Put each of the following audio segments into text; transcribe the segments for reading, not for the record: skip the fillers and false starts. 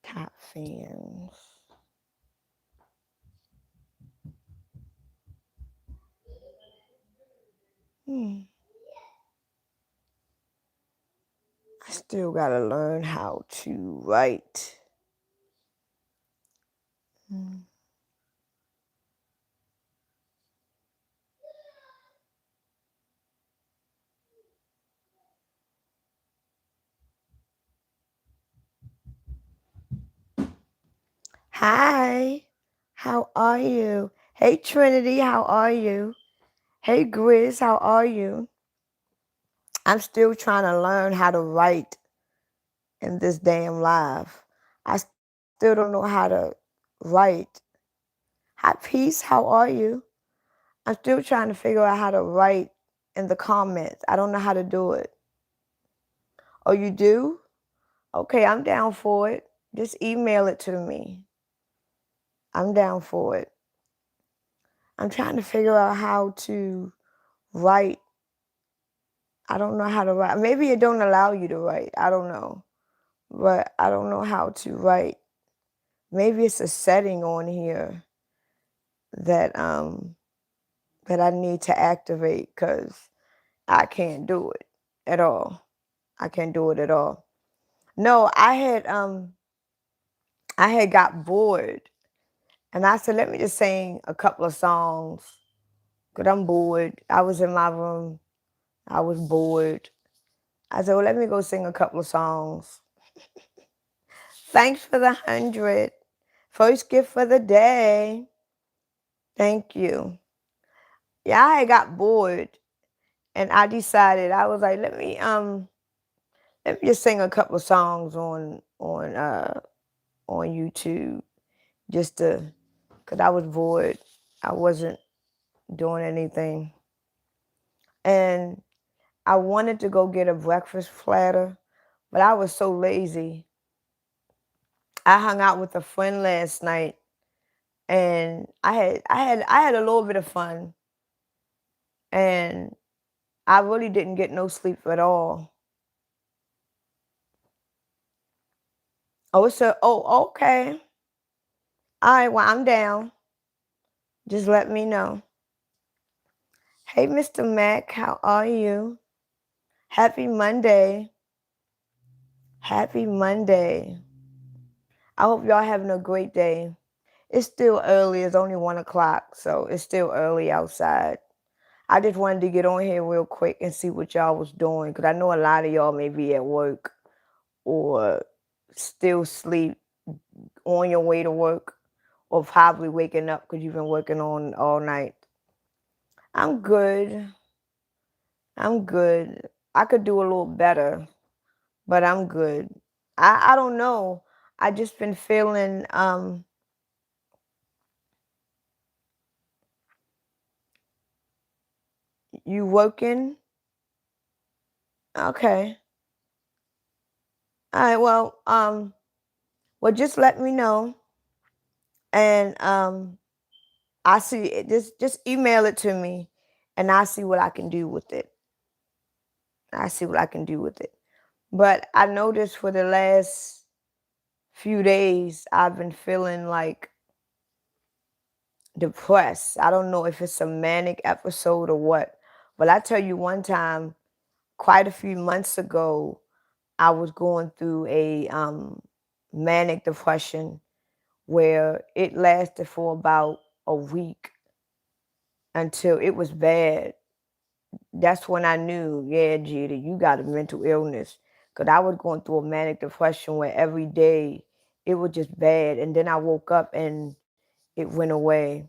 Top fans. Hmm. I still gotta learn how to write. Hmm. Hi, how are you? Hey Trinity, how are you? Hey Grizz, how are you? I'm still trying to learn how to write in this damn live. I still don't know how to write. Hi Peace, how are you? I'm still trying to figure out how to write in the comments. I don't know how to do it. Oh, you do? Okay, I'm down for it. Just email it to me. I'm down for it. I'm trying to figure out how to write. I don't know how to write. Maybe it don't allow you to write. I don't know. But I don't know how to write. Maybe it's a setting on here that that I need to activate cuz I can't do it at all. I can't do it at all. No, I had got bored and I said let me just sing a couple of songs cuz I'm bored. I was in my room. I was bored. I said, well, let me go sing a couple of songs. Thanks for the 100. First gift for the day. Thank you. Yeah, I got bored and I decided I was like, let me just sing a couple of songs on YouTube just to cuz I was bored. I wasn't doing anything. And I wanted to go get a breakfast platter, but I was so lazy. I hung out with a friend last night and I had a little bit of fun and I really didn't get no sleep at all. Oh, okay. All right, well, I'm down. Just let me know. Hey, Mr. Mac, how are you? Happy Monday. Happy Monday. I hope y'all having a great day. It's still early. It's only 1 o'clock, so it's still early outside. I just wanted to get on here real quick and see what y'all was doing because I know a lot of y'all may be at work or still sleep on your way to work or probably waking up because you've been working on all night. I'm good. I'm good. I could do a little better, but I'm good. I don't know. I just been feeling you working? Okay. All right, well just let me know and I see it. Just email it to me and I see what I can do with it. I see what I can do with it. But I noticed for the last few days I've been feeling like depressed. I don't know if it's a manic episode or what. But I tell you one time, quite a few months ago, I was going through a manic depression where it lasted for about a week until it was bad. That's when I knew, yeah, Gita, you got a mental illness. Because I was going through a manic depression where every day it was just bad. And then I woke up and it went away.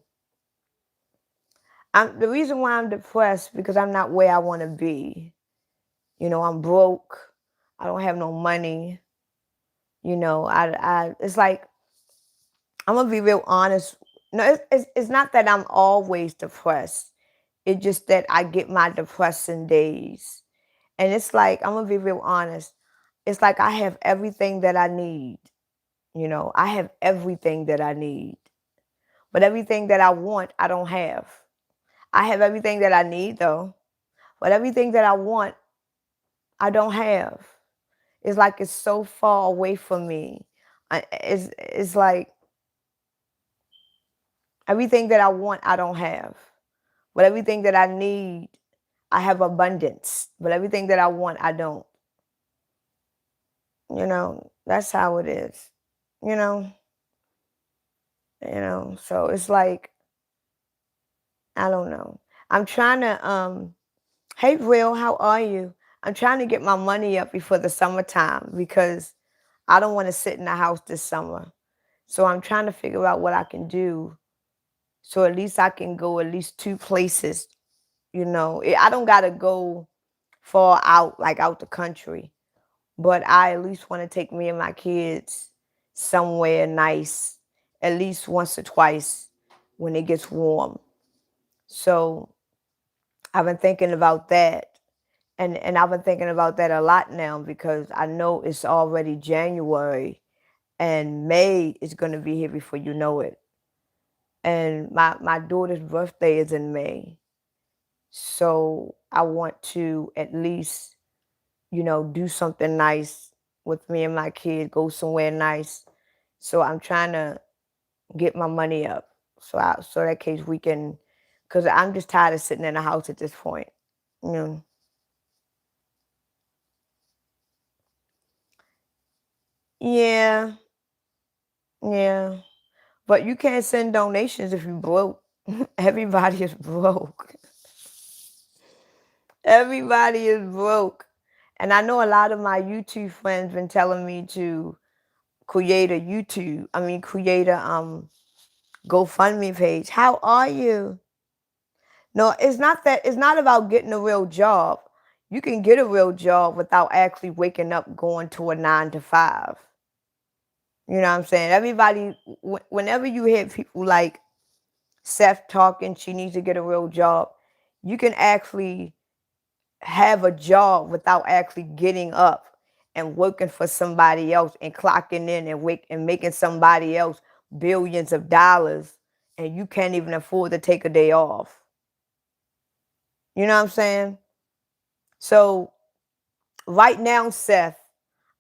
The reason why I'm depressed because I'm not where I want to be. You know, I'm broke. I don't have no money. You know, it's like I'm gonna be real honest. No, it's not that I'm always depressed. It's just that I get my depressing days. And it's like, I'm gonna be real honest. It's like I have everything that I need. You know, I have everything that I need. But everything that I want, I don't have. I have everything that I need though. But everything that I want, I don't have. It's like it's so far away from me. It's like everything that I want, I don't have. But everything that I need, I have abundance. But everything that I want, I don't. That's how it is. You know, So it's like, I don't know. I'm trying to hey Will, how are you? I'm trying to get my money up before the summertime because I don't want to sit in the house this summer. So I'm trying to figure out what I can do so at least I can go at least two places. I don't gotta go far out, like out the country, but I at least want to take me and my kids somewhere nice, at least once or twice when it gets warm. So I've been thinking about that. And I've been thinking about that a lot now because I know it's already January and May is going to be here before you know it. And my daughter's birthday is in May. So I want to at least, do something nice with me and my kid, go somewhere nice. So I'm trying to get my money up so that case we can, because I'm just tired of sitting in the house at this point. You know. Yeah, yeah. But you can't send donations if you broke. Everybody is broke. Everybody is broke. And I know a lot of my YouTube friends been telling me to create a GoFundMe page. How are you? No, it's not about getting a real job. You can get a real job without actually waking up going to a 9 to 5. You know what I'm saying? Everybody, whenever you hear people like Seth talking, she needs to get a real job, you can actually have a job without actually getting up and working for somebody else and clocking in and making somebody else billions of dollars, and you can't even afford to take a day off. You know what I'm saying? So right now, Seth,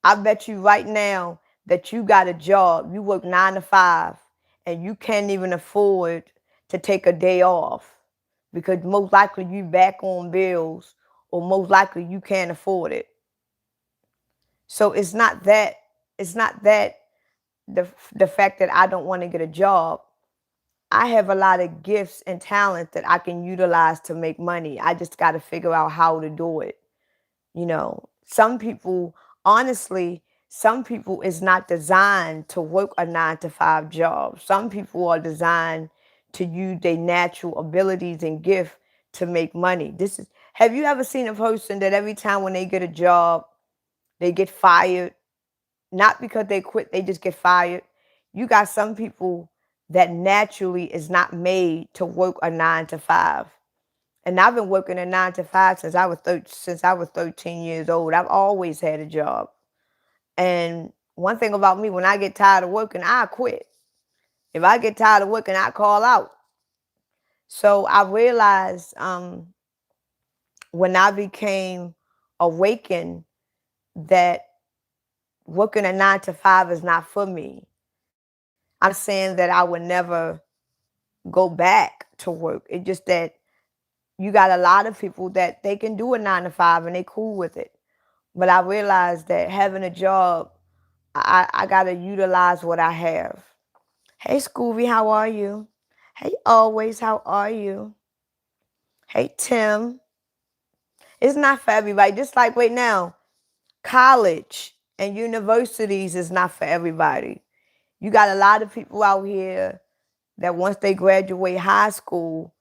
I bet you right now that you got a job, you work 9 to 5, and you can't even afford to take a day off because most likely you back on bills or most likely you can't afford it. So it's not that the fact that I don't want to get a job. I have a lot of gifts and talent that I can utilize to make money. I just got to figure out how to do it. Some people, honestly, some people is not designed to work a 9 to 5 job. Some people are designed to use their natural abilities and gift to make money. Have you ever seen a person that every time when they get a job, they get fired? Not because they quit, they just get fired. You got some people that naturally is not made to work a 9 to 5. And I've been working a 9 to 5 since I was 13 years old. I've always had a job. And one thing about me, when I get tired of working, I quit. If I get tired of working, I call out. So I realized when I became awakened that working a 9 to 5 is not for me. I'm saying that I would never go back to work. It's just that you got a lot of people that they can do a 9 to 5 and they cool with it. But I realized that having a job, I gotta utilize what I have. Hey Scooby, how are you? Hey Always, how are you? Hey Tim. It's not for everybody. Just like right now, college and universities is not for everybody. You got a lot of people out here that once they graduate high school,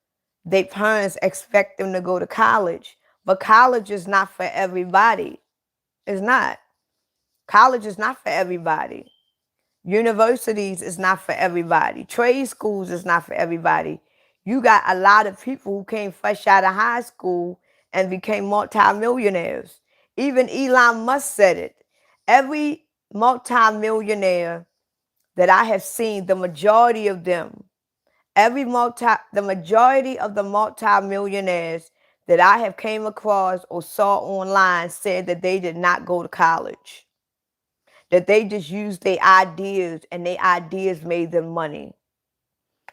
their parents expect them to go to college. But college is not for everybody. It's not. College is not for everybody. Universities is not for everybody. Trade schools is not for everybody. You got a lot of people who came fresh out of high school and became multimillionaires. Even Elon Musk said it. Every multimillionaire that I have seen, the majority of them, the majority of the multimillionaires that I have came across or saw online said that they did not go to college, that they just used their ideas and their ideas made them money.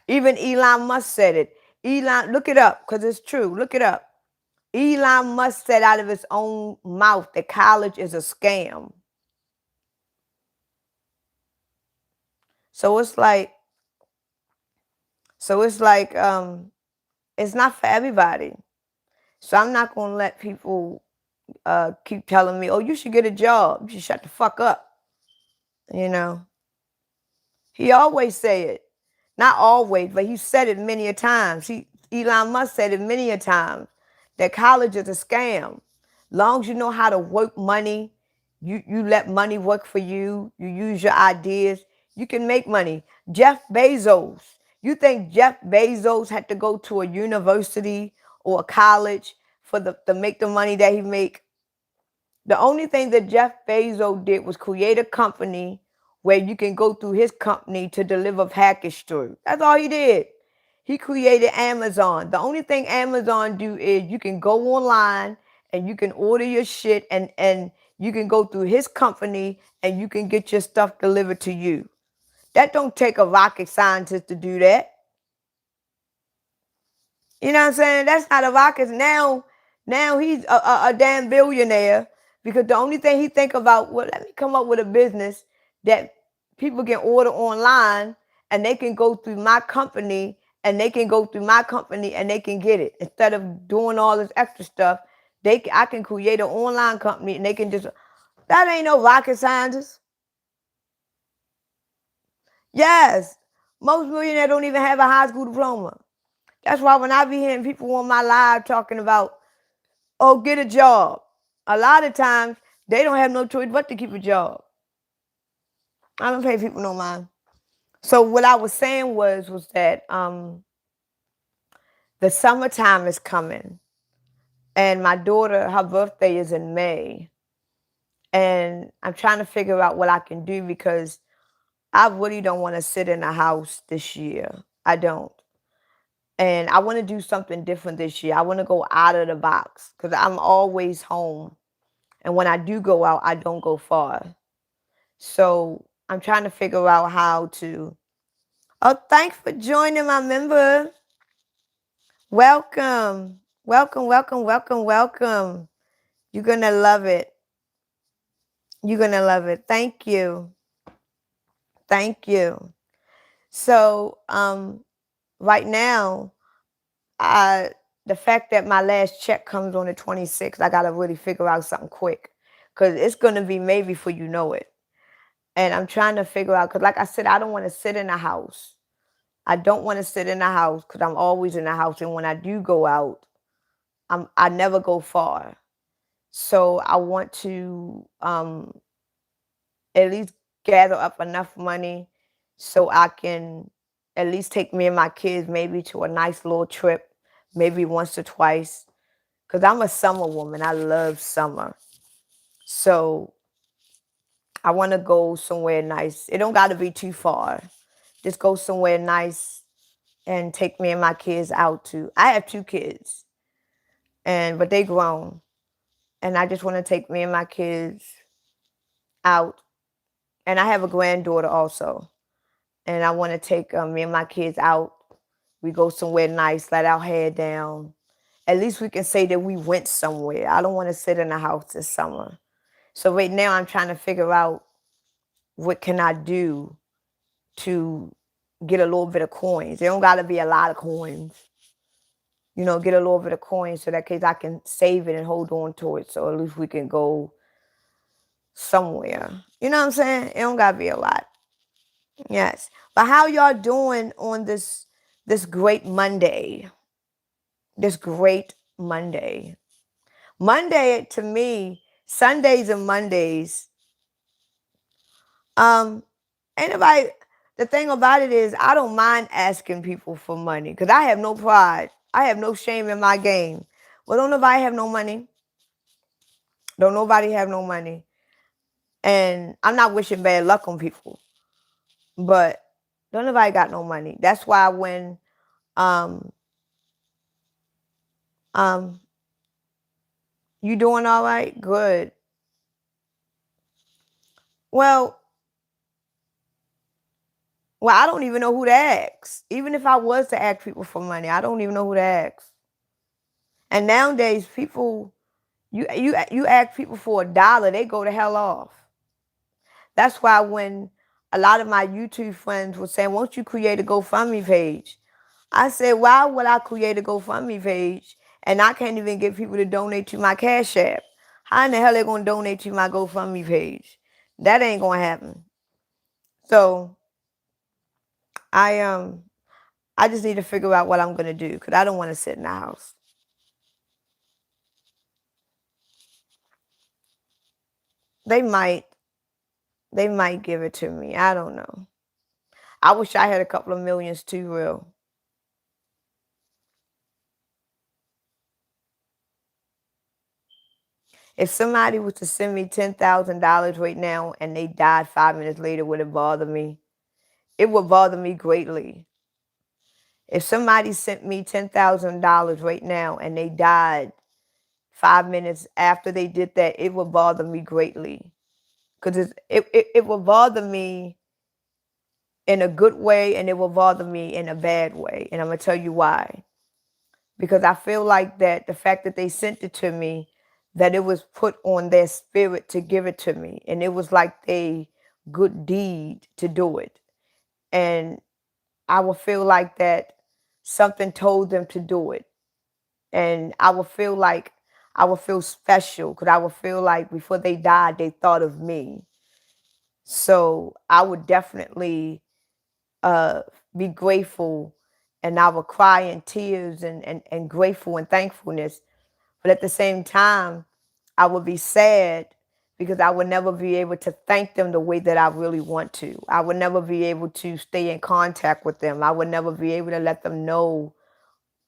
Even Elon Musk said it. Elon, look it up because it's true. Look it up. Elon Musk said out of his own mouth that college is a scam. So it's like, it's not for everybody. So I'm not gonna let people keep telling me, "Oh, you should get a job. You should shut the fuck up." You know, he always say it. Not always, but he said it many a times. Elon Musk said it many a time that college is a scam. Long as you know how to work money, you let money work for you, you use your ideas, you can make money. Jeff Bezos. You think Jeff Bezos had to go to a university or a college for the to make the money that he make? The only thing that Jeff Bezos did was create a company where you can go through his company to deliver package through. That's all he did. He created Amazon. The only thing Amazon do is you can go online and you can order your shit and you can go through his company and you can get your stuff delivered to you. That don't take a rocket scientist to do that. You know what I'm saying? That's not a rocket. Now he's a damn billionaire because the only thing he think about, well, let me come up with a business that people can order online and they can go through my company and they can go through my company and they can get it. Instead of doing all this extra stuff, I can create an online company and they can just, that ain't no rocket scientist. Yes, most millionaires don't even have a high school diploma. That's why when I be hearing people on my live talking about, oh, get a job, a lot of times they don't have no choice but to keep a job. I don't pay people no mind. So what I was saying was that the summertime is coming, and my daughter, her birthday is in May, and I'm trying to figure out what I can do because I really don't want to sit in a house this year. I don't. And I want to do something different this year. I want to go out of the box because I'm always home. And when I do go out, I don't go far. So I'm trying to figure out how to. Oh, thanks for joining my member. Welcome. Welcome, welcome, welcome, welcome. You're going to love it. You're going to love it. Thank you. Thank you. So right now, the fact that my last check comes on the 26th, I got to really figure out something quick because it's going to be maybe before you know it. And I'm trying to figure out, because like I said, I don't want to sit in a house. I don't want to sit in a house because I'm always in the house. And when I do go out, I never go far. So I want to at least gather up enough money so I can at least take me and my kids maybe to a nice little trip, maybe once or twice. Because I'm a summer woman. I love summer. So I want to go somewhere nice. It don't got to be too far. Just go somewhere nice and take me and my kids out to. I have 2 kids, but they grown, and I just want to take me and my kids out. And I have a granddaughter also, and I want to take me and my kids out. We go somewhere nice, let our hair down. At least we can say that we went somewhere. I don't want to sit in the house this summer. So right now I'm trying to figure out what can I do to get a little bit of coins. There don't got to be a lot of coins. You know, get a little bit of coins so that case I can save it and hold on to it. So at least we can go somewhere. You know what I'm saying? It don't got to be a lot. Yes. But how y'all doing on this great Monday? This great Monday. Monday to me, Sundays and Mondays, anybody, the thing about it is I don't mind asking people for money because I have no pride. I have no shame in my game. Well, don't nobody have no money. Don't nobody have no money. And I'm not wishing bad luck on people. But don't nobody got no money. That's why when um You doing all right? Good. Well, I don't even know who to ask. Even if I was to ask people for money, I don't even know who to ask. And nowadays, people, you ask people for $1, they go to hell off. That's why when a lot of my YouTube friends were saying, "Won't you create a GoFundMe page?" I said, "Why would I create a GoFundMe page and I can't even get people to donate to my Cash App? How in the hell they gonna donate to my GoFundMe page? That ain't gonna happen." So I I just need to figure out what I'm gonna do because I don't want to sit in the house. They might, they might give it to me. I don't know. I wish I had a couple of millions too, real. If somebody was to send me $10,000 right now and they died 5 minutes later, would it bother me? It would bother me greatly. If somebody sent me $10,000 right now and they died 5 minutes after they did that, it would bother me greatly. Because it will bother me in a good way and it will bother me in a bad way. And I'm going to tell you why. Because I feel like that the fact that they sent it to me, that it was put on their spirit to give it to me. And it was like a good deed to do it. And I would feel like that something told them to do it. And I would feel like I would feel special because I would feel like before they died, they thought of me. So I would definitely uh, be grateful and I would cry in tears and grateful and thankfulness. But at the same time, I would be sad because I would never be able to thank them the way that I really want to. I would never be able to stay in contact with them. I would never be able to let them know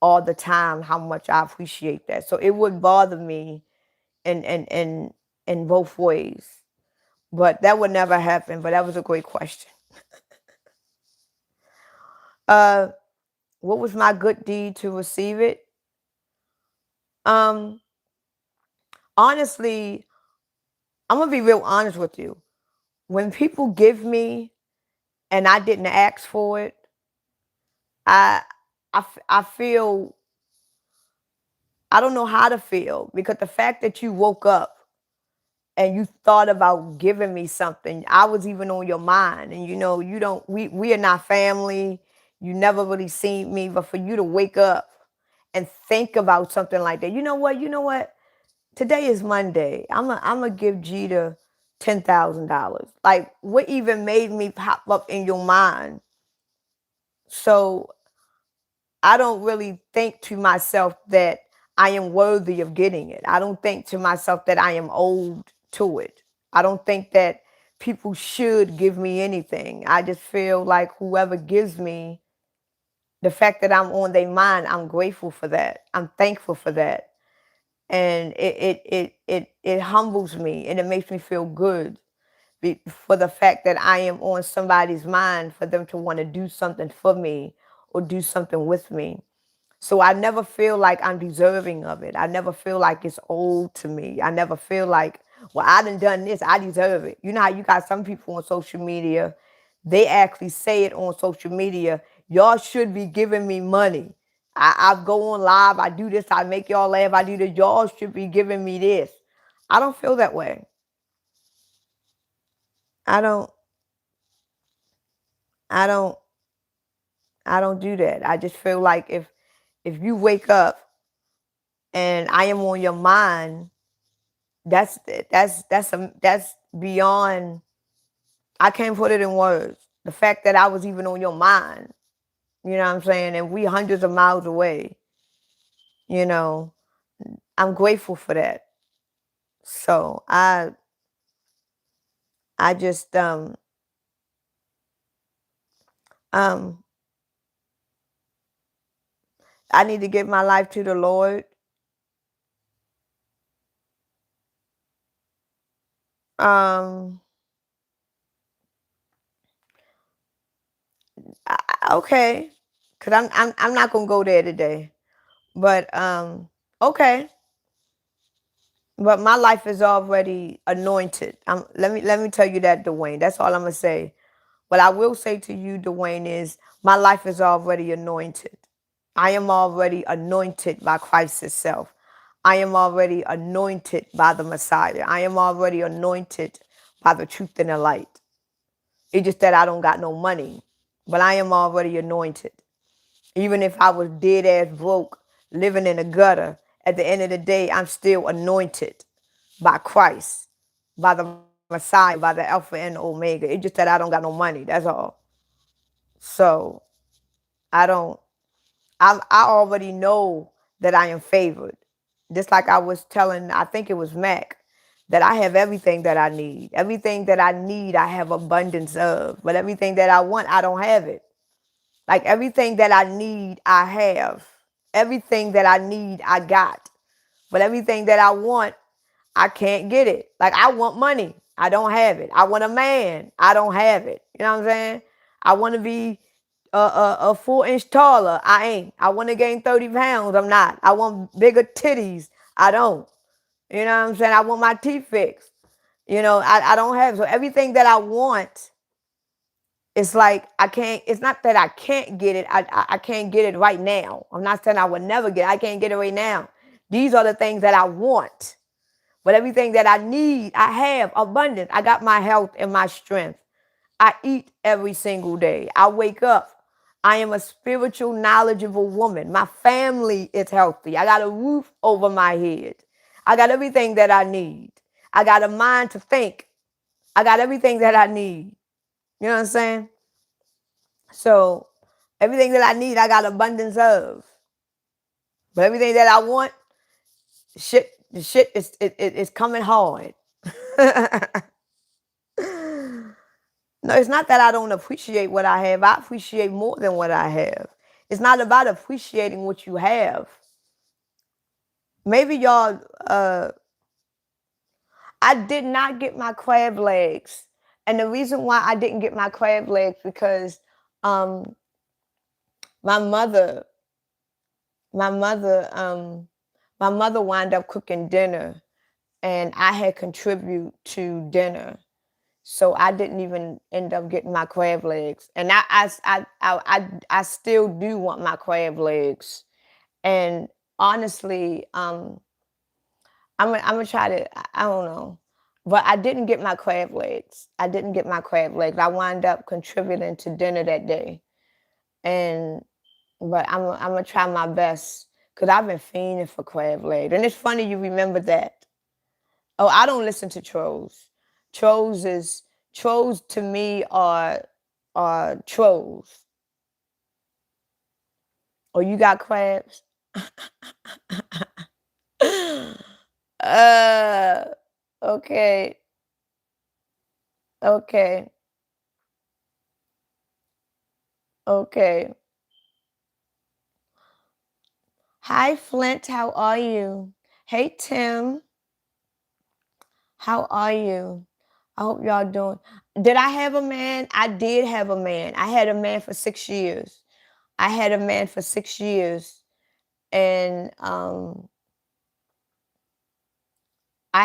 all the time how much I appreciate that. So it would bother me in both ways. But that would never happen. But that was a great question. Uh, what was my good deed to receive it? Um, honestly, I'm gonna be real honest with you. When people give me and I didn't ask for it, I I feel I don't know how to feel because the fact that you woke up and you thought about giving me something, I was even on your mind. And you know, you don't we are not family. You never really seen me, but for you to wake up and think about something like that, you know what? You know what? Today is Monday. I'm gonna give Jeter $10,000. Like, what even made me pop up in your mind? So I don't really think to myself that I am worthy of getting it. I don't think to myself that I am owed to it. I don't think that people should give me anything. I just feel like whoever gives me the fact that I'm on their mind, I'm grateful for that. I'm thankful for that. And it humbles me and it makes me feel good for the fact that I am on somebody's mind for them to want to do something for me or do something with me. So I never feel like I'm deserving of it. I never feel like it's owed to me. I never feel like, well, I done this, I deserve it. You know how you got some people on social media, they actually say it on social media, y'all should be giving me money. I go on live, I do this, I make y'all laugh, I do this, y'all should be giving me this. I don't feel that way. I don't, I don't, I don't do that. I just feel like if you wake up and I am on your mind, that's beyond. I can't put it in words. The fact that I was even on your mind, you know what I'm saying, and we hundreds of miles away, you know, I'm grateful for that. So I just um I need to give my life to the Lord. Um okay, cuz I'm not going to go there today. But okay. But my life is already anointed. Let me tell you that, Dwayne. That's all I'm gonna say. What I will say to you, Dwayne, is my life is already anointed. I am already anointed by Christ Himself. I am already anointed by the Messiah. I am already anointed by the truth and the light. It's just that I don't got no money, but I am already anointed. Even if I was dead ass broke, living in a gutter, at the end of the day, I'm still anointed by Christ, by the Messiah, by the Alpha and Omega. It's just that I don't got no money. That's all. So I don't. I already know that I am favored. Just like I was telling, I think it was Mac, that I have everything that I need. Everything that I need, I have abundance of. But everything that I want, I don't have it. Like everything that I need, I have. Everything that I need, I got. But everything that I want, I can't get it. Like I want money. I don't have it. I want a man. I don't have it. You know what I'm saying? I want to be a 4 inch taller. I ain't. I want to gain 30 pounds. I'm not. I want bigger titties. I don't. You know what I'm saying? I want my teeth fixed. I don't have. So everything that I want, it's like I can't. It's not that I can't get it. I can't get it right now. I'm not saying I would never get it. I can't get it right now. These are the things that I want. But everything that I need, I have abundance. I got my health and my strength. I eat every single day. I wake up. I am a spiritual, knowledgeable woman. My family is healthy. I got a roof over my head. I got everything that I need. I got a mind to think. I got everything that I need. You know what I'm saying? So everything that I need, I got abundance of. But everything that I want, the shit is coming hard. No, it's not that I don't appreciate what I have. I appreciate more than what I have. It's not about appreciating what you have. Maybe y'all, I did not get my crab legs. And the reason why I didn't get my crab legs because um, my mother, my mother, my mother wound up cooking dinner, and I had contribute to dinner. So I didn't even end up getting my crab legs, and I still do want my crab legs. And honestly, I'm gonna try to. I don't know, but I didn't get my crab legs. I didn't get my crab legs. I wound up contributing to dinner that day, and but I'm gonna try my best because I've been fiending for crab legs. And it's funny you remember that. Oh, I don't listen to trolls. Trolls is trolls to me are trolls. Oh, you got crabs? uh okay. Okay. Okay. Hi Flint, how are you? Hey Tim, how are you? I hope y'all doing. Did I have a man? I did have a man. I had a man for 6 years. I had a man for 6 years, and I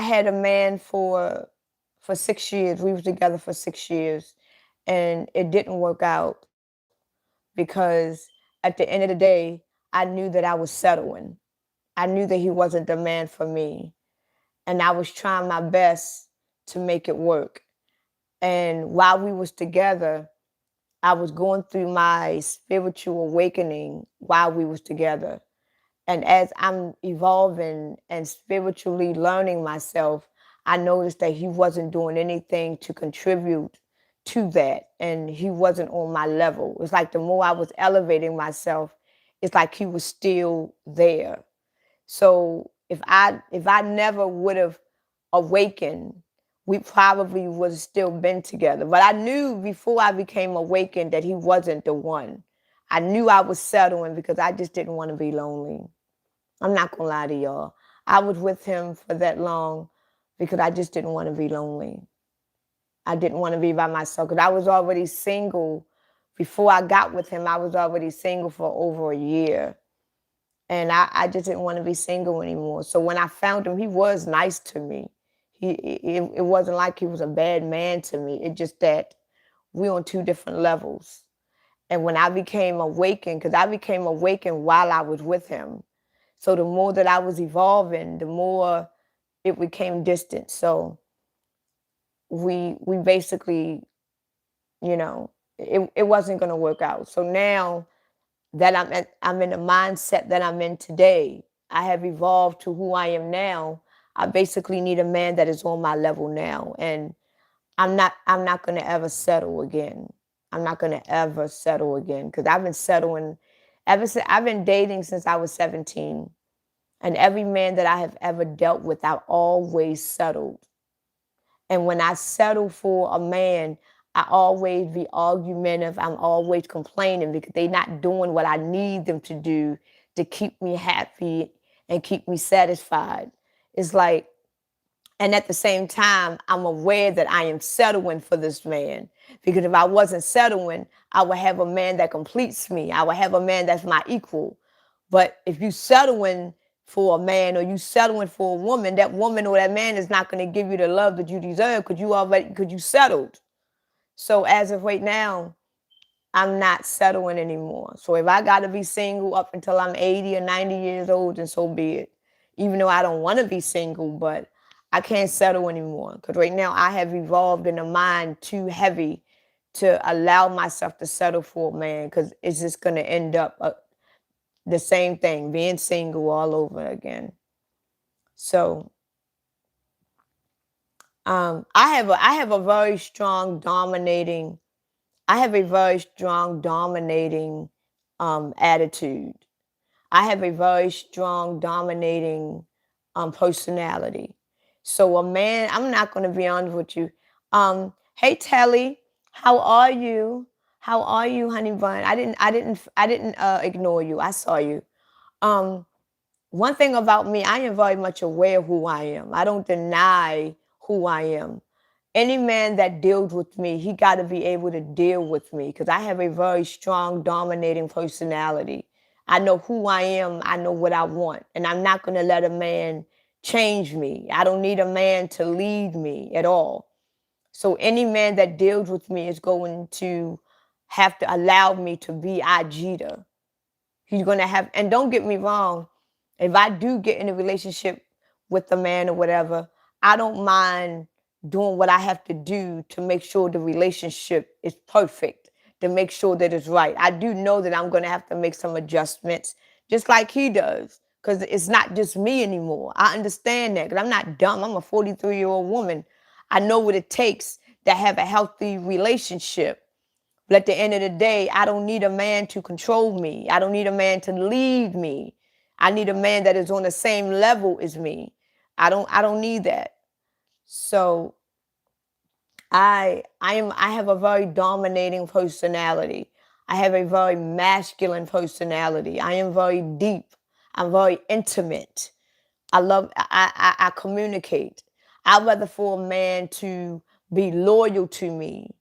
had a man for 6 years. We were together for 6 years, and it didn't work out because at the end of the day, I knew that I was settling. I knew that he wasn't the man for me, and I was trying my best to make it work. And while we was together, I was going through my spiritual awakening while we was together. And as I'm evolving and spiritually learning myself, I noticed that he wasn't doing anything to contribute to that. And he wasn't on my level. It's like the more I was elevating myself, it's like he was still there. So if I never would have awakened, we probably would have still been together. But I knew before I became awakened that he wasn't the one. I knew I was settling because I just didn't want to be lonely. I'm not gonna lie to y'all. I was with him for that long because I just didn't want to be lonely. I didn't want to be by myself because I was already single. Before I got with him, I was already single for over a year. And I just didn't want to be single anymore. So when I found him, he was nice to me. It wasn't like he was a bad man to me. It just that we on two different levels. And when I became awakened, because I became awakened while I was with him. So the more that I was evolving, the more it became distant. So we basically, it wasn't gonna work out. So now that I'm in the mindset that I'm in today, I have evolved to who I am now. I basically need a man that is on my level now. And I'm not gonna ever settle again. I'm not gonna ever settle again because I've been settling ever since I've been dating since I was 17. And every man that I have ever dealt with, I've always settled. And when I settle for a man, I always be argumentative. I'm always complaining because they're not doing what I need them to do to keep me happy and keep me satisfied. It's like, and at the same time, I'm aware that I am settling for this man. Because if I wasn't settling, I would have a man that completes me. I would have a man that's my equal. But if you settling for a man or you settling for a woman, that woman or that man is not going to give you the love that you deserve because you settled. So as of right now, I'm not settling anymore. So if I got to be single up until I'm 80 or 90 years old, then so be it. Even though I don't want to be single, but I can't settle anymore because right now I have evolved in a mind too heavy to allow myself to settle for a man because it's just going to end up the same thing, being single all over again. So I have a very strong dominating I have a very strong dominating attitude. I have a very strong dominating personality. So a man, I'm not going to be honest with you. Hey Telly, how are you? How are you, honey bun? I didn't ignore you. I saw you. Um, One thing about me, I am very much aware of who I am. I don't deny who I am. Any man that deals with me, he got to be able to deal with me because I have a very strong, dominating personality. I know who I am. I know what I want. And I'm not going to let a man change me. I don't need a man to lead me at all. So any man that deals with me is going to have to allow me to be Ajita. He's going to have, and don't get me wrong, if I do get in a relationship with a man or whatever, I don't mind doing what I have to do to make sure the relationship is perfect, to make sure that it's right. I do know that I'm going to have to make some adjustments, just like he does, because it's not just me anymore. I understand that because I'm not dumb. I'm a 43-year-old woman. I know what it takes to have a healthy relationship. But at the end of the day, I don't need a man to control me. I don't need a man to lead me. I need a man that is on the same level as me. I don't need that. So I have a very dominating personality. I have a very masculine personality. I am very deep. I'm very intimate. I communicate. I'd rather for a man to be loyal to me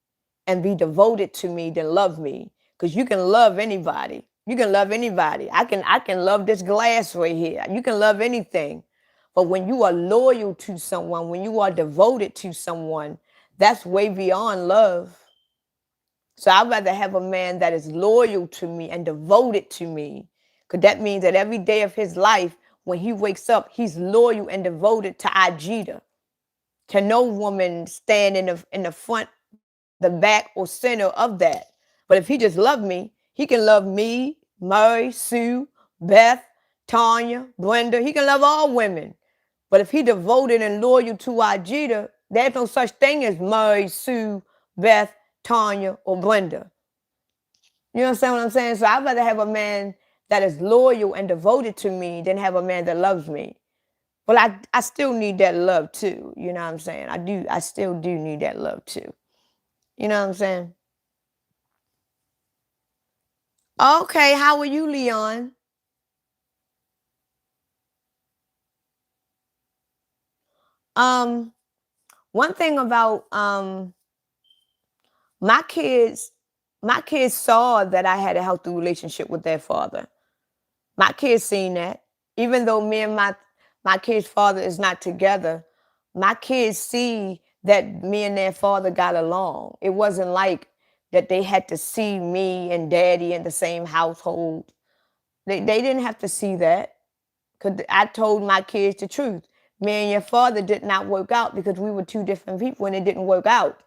and be devoted to me than love me. Because you can love anybody. You can love anybody. I can love this glass right here. You can love anything. But when you are loyal to someone, when you are devoted to someone, that's way beyond love. So I'd rather have a man that is loyal to me and devoted to me. Because that means that every day of his life, when he wakes up, he's loyal and devoted to Ajita. Can no woman stand in the front, the back, or center of that. But if he just loved me, he can love me, Murray, Sue, Beth, Tanya, Brenda. He can love all women. But if he devoted and loyal to Ajita, there's no such thing as Murray, Sue, Beth, Tanya, or Brenda. You understand what I'm saying? So I'd rather have a man that is loyal and devoted to me than have a man that loves me. Well, I still need that love too. You know what I'm saying? I still do need that love too. You know what I'm saying? Okay, how are you, Leon? Um, One thing about my kids, my kids saw that I had a healthy relationship with their father. My kids seen that. Even though me and my kids' father is not together, my kids see that me and their father got along. It wasn't like that they had to see me and daddy in the same household. They didn't have to see that. Because I told my kids the truth. Me and your father did not work out because we were two different people and it didn't work out.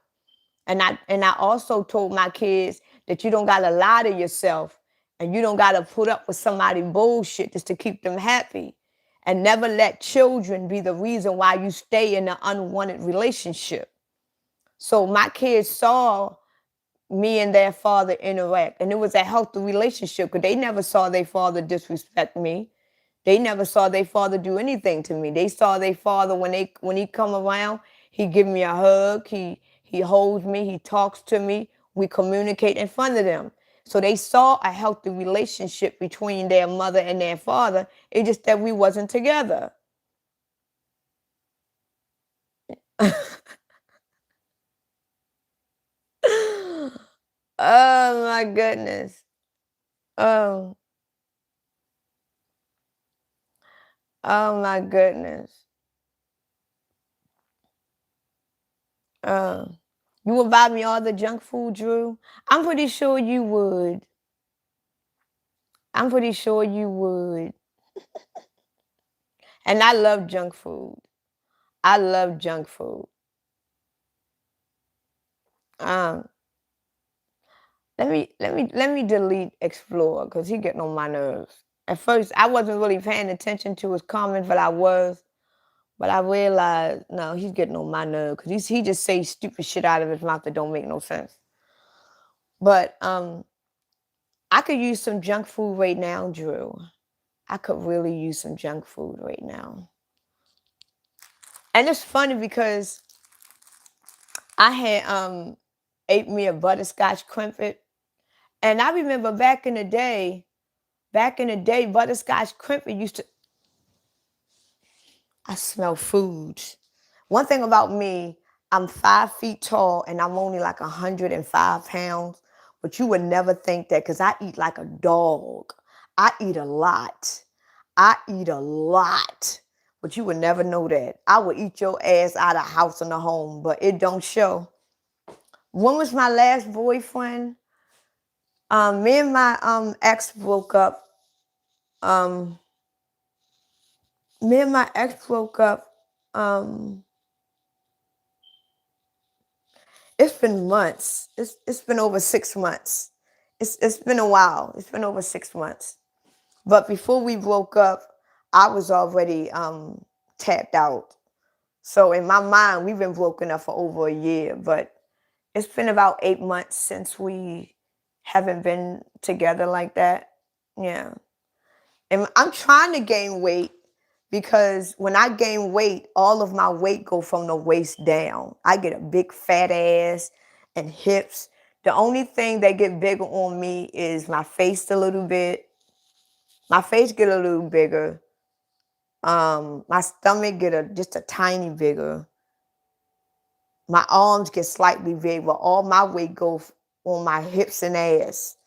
And I also told my kids that you don't gotta lie to yourself and you don't gotta put up with somebody bullshit just to keep them happy. And never let children be the reason why you stay in an unwanted relationship. So my kids saw me and their father interact, and it was a healthy relationship because they never saw their father disrespect me. They never saw their father do anything to me. They saw their father when he come around, he give me a hug, he holds me, he talks to me, we communicate in front of them. So they saw a healthy relationship between their mother and their father. It's just that we wasn't together. Oh my goodness. Oh, oh my goodness. Oh. You would buy me all the junk food, Drew? I'm pretty sure you would. I'm pretty sure you would. And I love junk food. I love junk food. Um, let me delete Explore because he getting on my nerves. At first, I wasn't really paying attention to his comments, but I was. But I realized, no, he's getting on my nerves because he just say stupid shit out of his mouth that don't make no sense. But I could use some junk food right now, Drew. I could really use some junk food right now. And it's funny because I had ate me a butterscotch crimpet. And I remember back in the day, butterscotch crimpet used to I smell food. One thing about me, I'm 5 feet tall and I'm only like 105 pounds. But you would never think that because I eat like a dog. I eat a lot. I eat a lot. But you would never know that. I would eat your ass out of house and the home, but it don't show. When was my last boyfriend? Me and my ex broke up. Um, Me and my ex broke up. Um, it's been months. It's been over 6 months. It's been a while. It's been over 6 months. But before we broke up, I was already tapped out. So in my mind, we've been broken up for over a year. But it's been about 8 months since we haven't been together like that. Yeah. And I'm trying to gain weight because when I gain weight, all of my weight go from the waist down. I get a big fat ass and hips. The only thing that get bigger on me is my face a little bit. My face get a little bigger. My stomach get just a tiny bigger. My arms get slightly big, but all my weight goes on my hips and ass.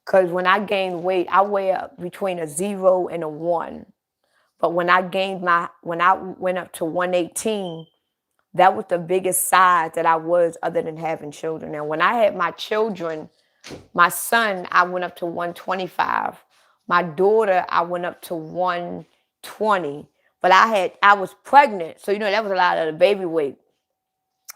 Cause when I gain weight, I weigh up between a 0 and a 1. But when I went up to 118, that was the biggest size that I was other than having children. And when I had my children, my son, I went up to 125. My daughter, I went up to 120. But I was pregnant, so that was a lot of the baby weight.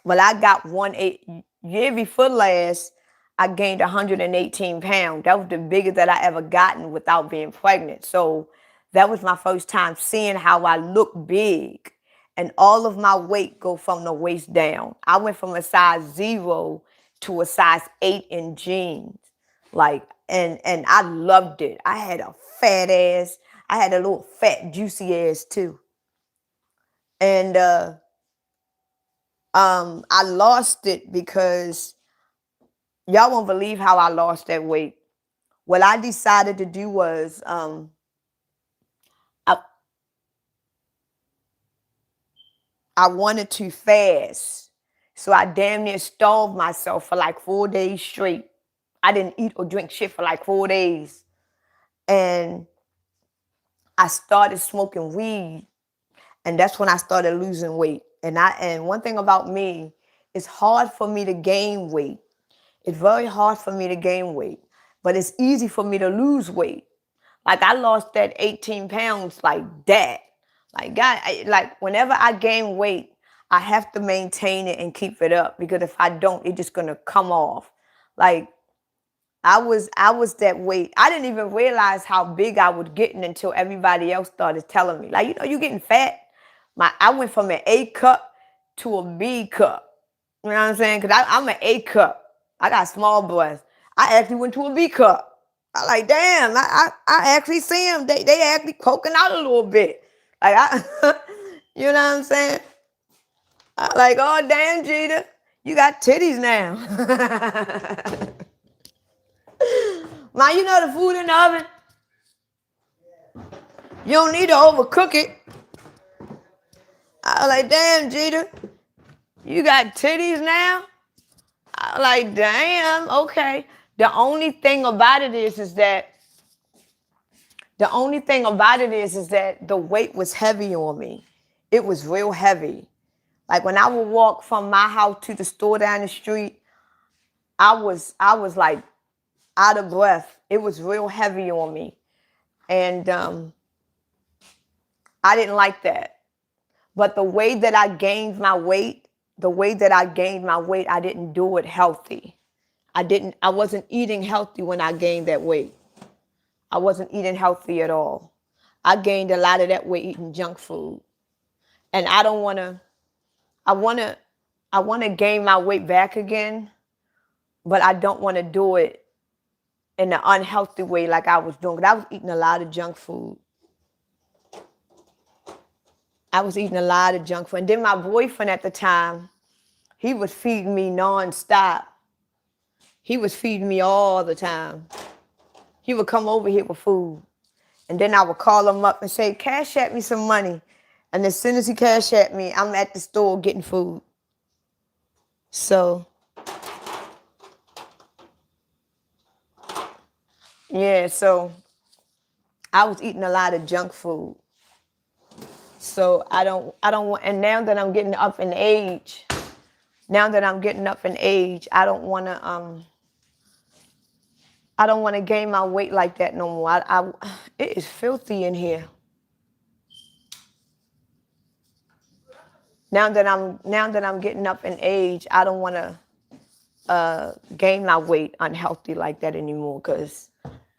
Well, I got 1 8 year before last, I gained 118 pounds. That was the biggest that I ever gotten without being pregnant. So that was my first time seeing how I look big. And all of my weight go from the waist down. I went from a size 0 to a size 8 in jeans. Like, and I loved it. I had a fat ass. I had a little fat, juicy ass too. And I lost it because y'all won't believe how I lost that weight. What I decided to do was I, I wanted to fast. So I damn near starved myself for like 4 days straight. I didn't eat or drink shit for like 4 days. And I started smoking weed, and that's when I started losing weight. And one thing about me, it's hard for me to gain weight. It's very hard for me to gain weight, but it's easy for me to lose weight. Like I lost that 18 pounds like that. Like God, like whenever I gain weight, I have to maintain it and keep it up, because if I don't, it's just gonna come off. Like I was that weight. I didn't even realize how big I was getting until everybody else started telling me. Like, you getting fat. I went from an A cup to a B cup. You know what I'm saying? Because I'm an A cup. I got small breasts. I actually went to a B cup. I like, damn, I actually see them. They actually poking out a little bit. Like you know what I'm saying? I like, oh damn, Jeter, you got titties now. Man, you know the food in the oven? You don't need to overcook it. I was like, damn, Jeter, you got titties now? I was like, damn, okay. The only thing about it is that the weight was heavy on me. It was real heavy. Like when I would walk from my house to the store down the street, I was like out of breath. It was real heavy on me. And I didn't like that. But the way that I gained my weight, I didn't do it healthy. I wasn't eating healthy when I gained that weight. I wasn't eating healthy at all. I gained a lot of that weight eating junk food. And I don't want to, I want to gain my weight back again, but I don't want to do it in an unhealthy way like I was doing. 'Cause I was eating a lot of junk food. And then my boyfriend at the time, he was feeding me nonstop. He was feeding me all the time. He would come over here with food. And then I would call him up and say, cash at me some money. And as soon as he cash at me, I'm at the store getting food. So, yeah, so I was eating a lot of junk food. So I don't want, and now that I'm getting up in age, I don't want to gain my weight like that no more. It is filthy in here. Now that I'm getting up in age, I don't want to gain my weight unhealthy like that anymore, because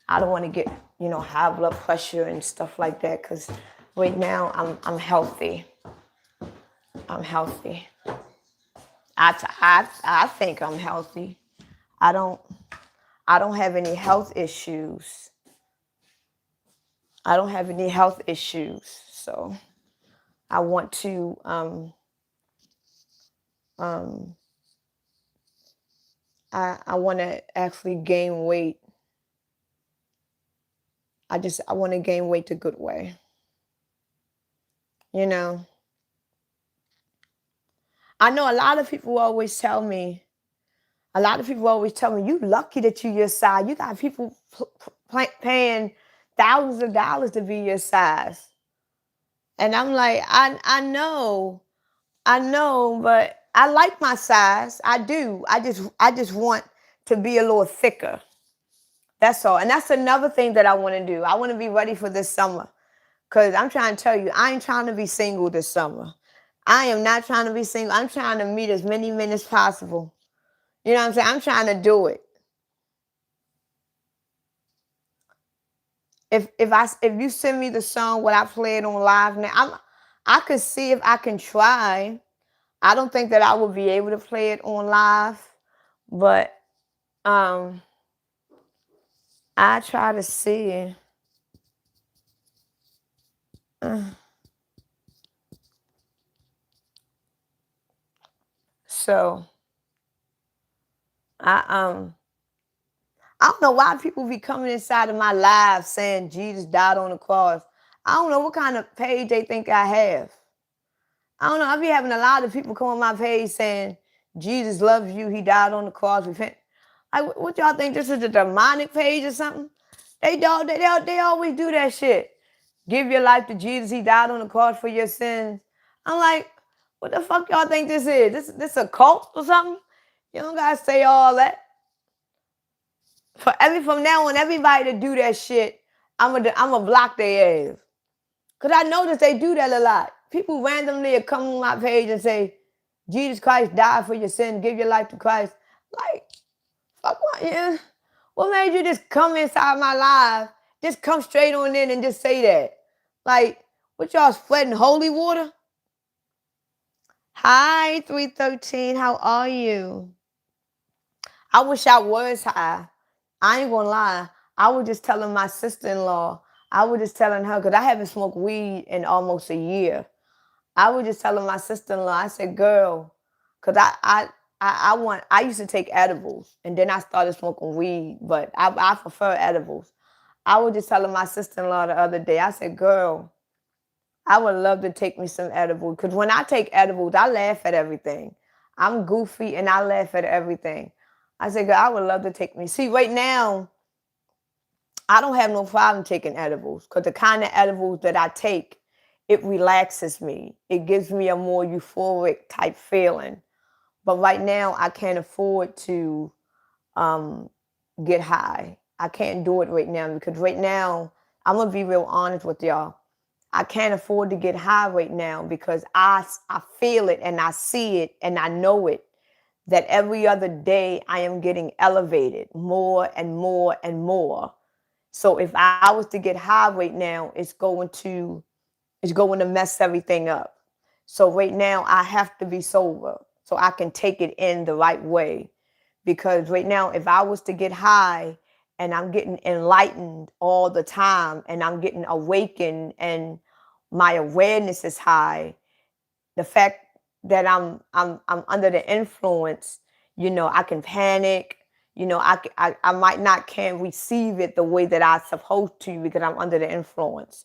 I don't want to get, high blood pressure and stuff like that, because right now I'm healthy. I'm healthy. I think I'm healthy. I don't have any health issues. So I want to I want to actually gain weight. I want to gain weight the good way. I know a lot of people always tell me, you lucky that you your size. You got people paying thousands of dollars to be your size. And I'm like, I know, but I like my size. I do. I just want to be a little thicker. That's all. And that's another thing that I want to do. I want to be ready for this summer. Because I'm trying to tell you, I ain't trying to be single this summer. I am not trying to be single. I'm trying to meet as many men as possible. You know what I'm saying? I'm trying to do it. If you send me the song, what I played on live now, I could see if I can try. I don't think that I will be able to play it on live, but I try to see. So I don't know why people be coming inside of my live saying Jesus died on the cross. I don't know what kind of page they think I have. I don't know. I be having a lot of people come on my page saying Jesus loves you. He died on the cross. Repent. What y'all think? This is a demonic page or something? They always do that shit. Give your life to Jesus. He died on the cross for your sins. I'm like, what the fuck y'all think this is? This a cult or something? You don't gotta say all that. From now on, everybody to do that shit, I'ma block their ass. Cause I notice they do that a lot. People randomly come on my page and say, Jesus Christ died for your sins. Give your life to Christ. Like, fuck what, yeah. What made you just come inside my life? Just come straight on in and just say that. Like, what y'all spreading holy water? Hi, 313. How are you? I wish I was high. I ain't gonna lie. I was just telling my sister-in-law. I was just telling her, because I haven't smoked weed in almost a year. I was just telling my sister-in-law, I said, girl, because I used to take edibles, and then I started smoking weed, but I prefer edibles. I was just telling my sister-in-law the other day, I said, girl, I would love to take me some edibles, because when I take edibles, I laugh at everything. I'm goofy, and I laugh at everything. I said, girl, I would love to take me. See, right now, I don't have no problem taking edibles, because the kind of edibles that I take, it relaxes me. It gives me a more euphoric type feeling. But right now, I can't afford to get high. I can't do it right now, because right now, I'm going to be real honest with y'all. I can't afford to get high right now, because I feel it and I see it and I know it, that every other day I am getting elevated more and more and more. So if I was to get high right now, it's going to mess everything up. So right now I have to be sober so I can take it in the right way. Because right now, if I was to get high and I'm getting enlightened all the time and I'm getting awakened and my awareness is high, the fact that I'm under the influence, I can panic. I might not can receive it the way that I'm supposed to, because I'm under the influence.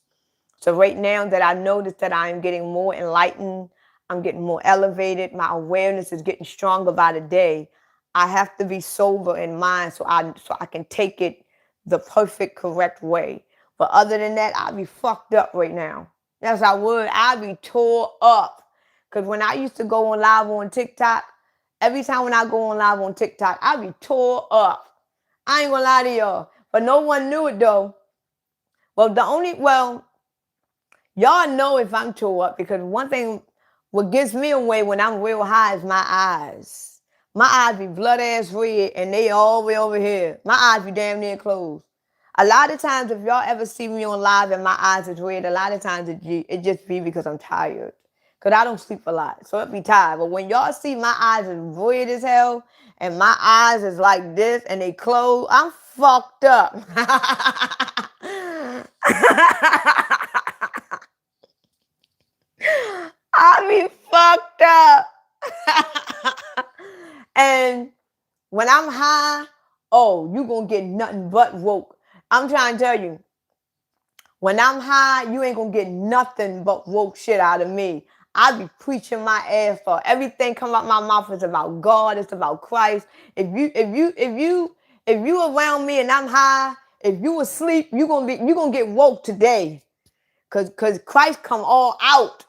So right now that I notice that I am getting more enlightened, I'm getting more elevated, my awareness is getting stronger by the day, I have to be sober in mind so I can take it the perfect, correct way. But other than that, I'd be fucked up right now. Yes, I would. I'd be tore up. Because when I used to go on live on TikTok, every time when I go on live on TikTok, I'd be tore up. I ain't gonna lie to y'all. But no one knew it though. Y'all know if I'm tore up, because one thing, what gives me away when I'm real high is my eyes. My eyes be blood ass red and they all the way over here. My eyes be damn near closed. A lot of times, if y'all ever see me on live and my eyes is red, a lot of times it just be because I'm tired. Because I don't sleep a lot, so it be tired. But when y'all see my eyes is red as hell and my eyes is like this and they close, I'm fucked up. I be fucked up. And when I'm high, oh, you gonna get nothing but woke. I'm trying to tell you, when I'm high, you ain't gonna get nothing but woke shit out of me. I be preaching my ass for everything come out my mouth is about God, it's about Christ. If you around me and I'm high, if you asleep, you gonna get woke today. Cause Christ come all out.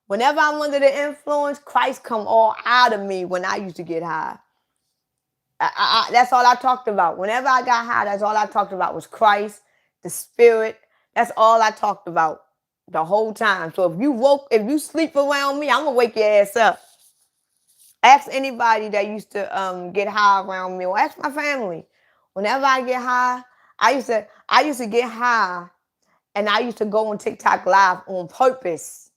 Whenever I'm under the influence, Christ come all out of me when I used to get high. That's all I talked about. Whenever I got high, that's all I talked about was Christ, the Spirit. That's all I talked about the whole time. So if you sleep around me, I'm gonna wake your ass up. Ask anybody that used to get high around me, or ask my family. Whenever I get high, I used to get high, and I used to go on TikTok live on purpose.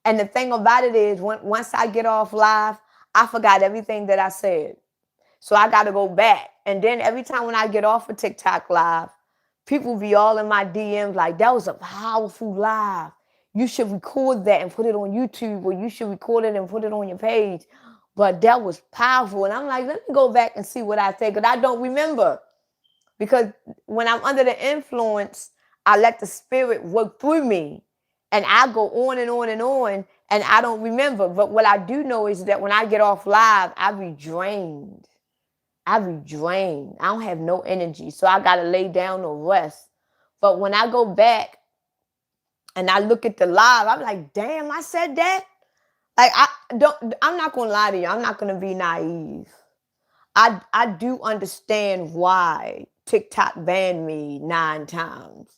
And the thing about it is, once I get off live, I forgot everything that I said. So I got to go back. And then every time when I get off of TikTok live, people be all in my DMs like, that was a powerful live. You should record that and put it on YouTube, or you should record it and put it on your page. But that was powerful. And I'm like, let me go back and see what I said, because I don't remember. Because when I'm under the influence, I let the Spirit work through me. And I go on and on and on, and I don't remember. But what I do know is that when I get off live, I be drained. I don't have no energy. So I got to lay down or rest But when I go back and I look at the live, I'm like, damn, I said that. Like I'm not gonna lie to you. I'm not gonna be naive. I do understand why TikTok banned me 9 times.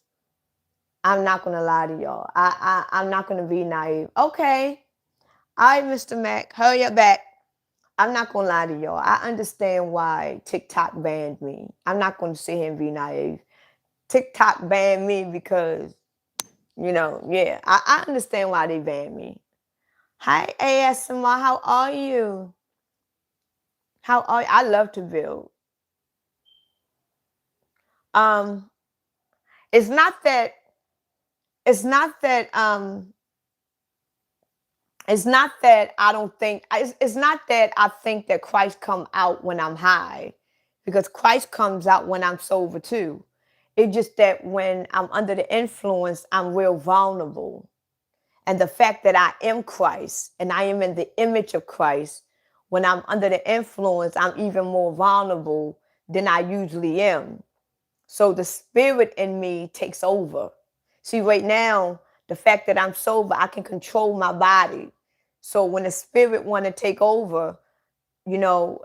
I'm not gonna lie to y'all. I'm not gonna be naive. Okay. All right, Mr. Mac, hurry up back. I'm not gonna lie to y'all. I understand why TikTok banned me. I'm not gonna sit here and be naive. TikTok banned me because, yeah, I understand why they banned me. Hi, ASMR, how are you? How are you? I love to build. Um, it's not that, it's not that, it's not that I don't think, it's not that I think that Christ come out when I'm high, because Christ comes out when I'm sober too. It's just that when I'm under the influence, I'm real vulnerable. And the fact that I am Christ and I am in the image of Christ, when I'm under the influence, I'm even more vulnerable than I usually am. So the spirit in me takes over. See, right now, the fact that I'm sober, I can control my body. So when the spirit want to take over, you know,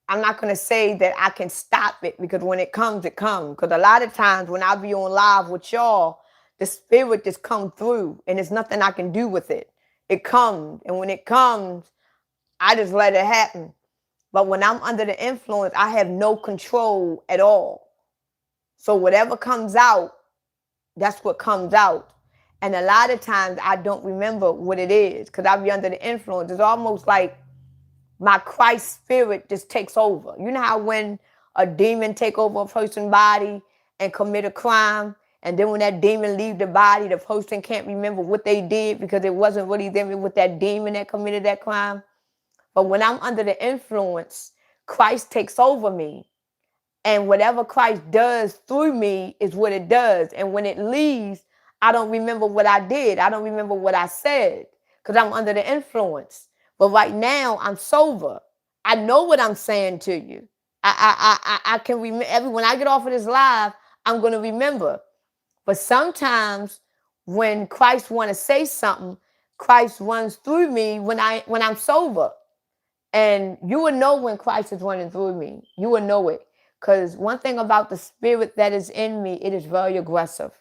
I'm not going to say that I can stop it, because when it comes, it comes. Because a lot of times when I be on live with y'all, the spirit just come through and there's nothing I can do with it. It comes. And when it comes, I just let it happen. But when I'm under the influence, I have no control at all. So whatever comes out, that's what comes out. And a lot of times I don't remember what it is because I be under the influence. It's almost like my Christ spirit just takes over. You know how when a demon take over a person's body and commit a crime, and then when that demon leave the body, the person can't remember what they did because it wasn't really them, it was that demon that committed that crime. But when I'm under the influence, Christ takes over me. And whatever Christ does through me is what it does. And when it leaves, I don't remember what I did. I don't remember what I said because I'm under the influence. But right now, I'm sober. I know what I'm saying to you. I can remember. When I get off of this live, I'm going to remember. But sometimes when Christ want to say something, Christ runs through me when I'm sober. And you will know when Christ is running through me. You will know it. Because one thing about the spirit that is in me, it is very aggressive.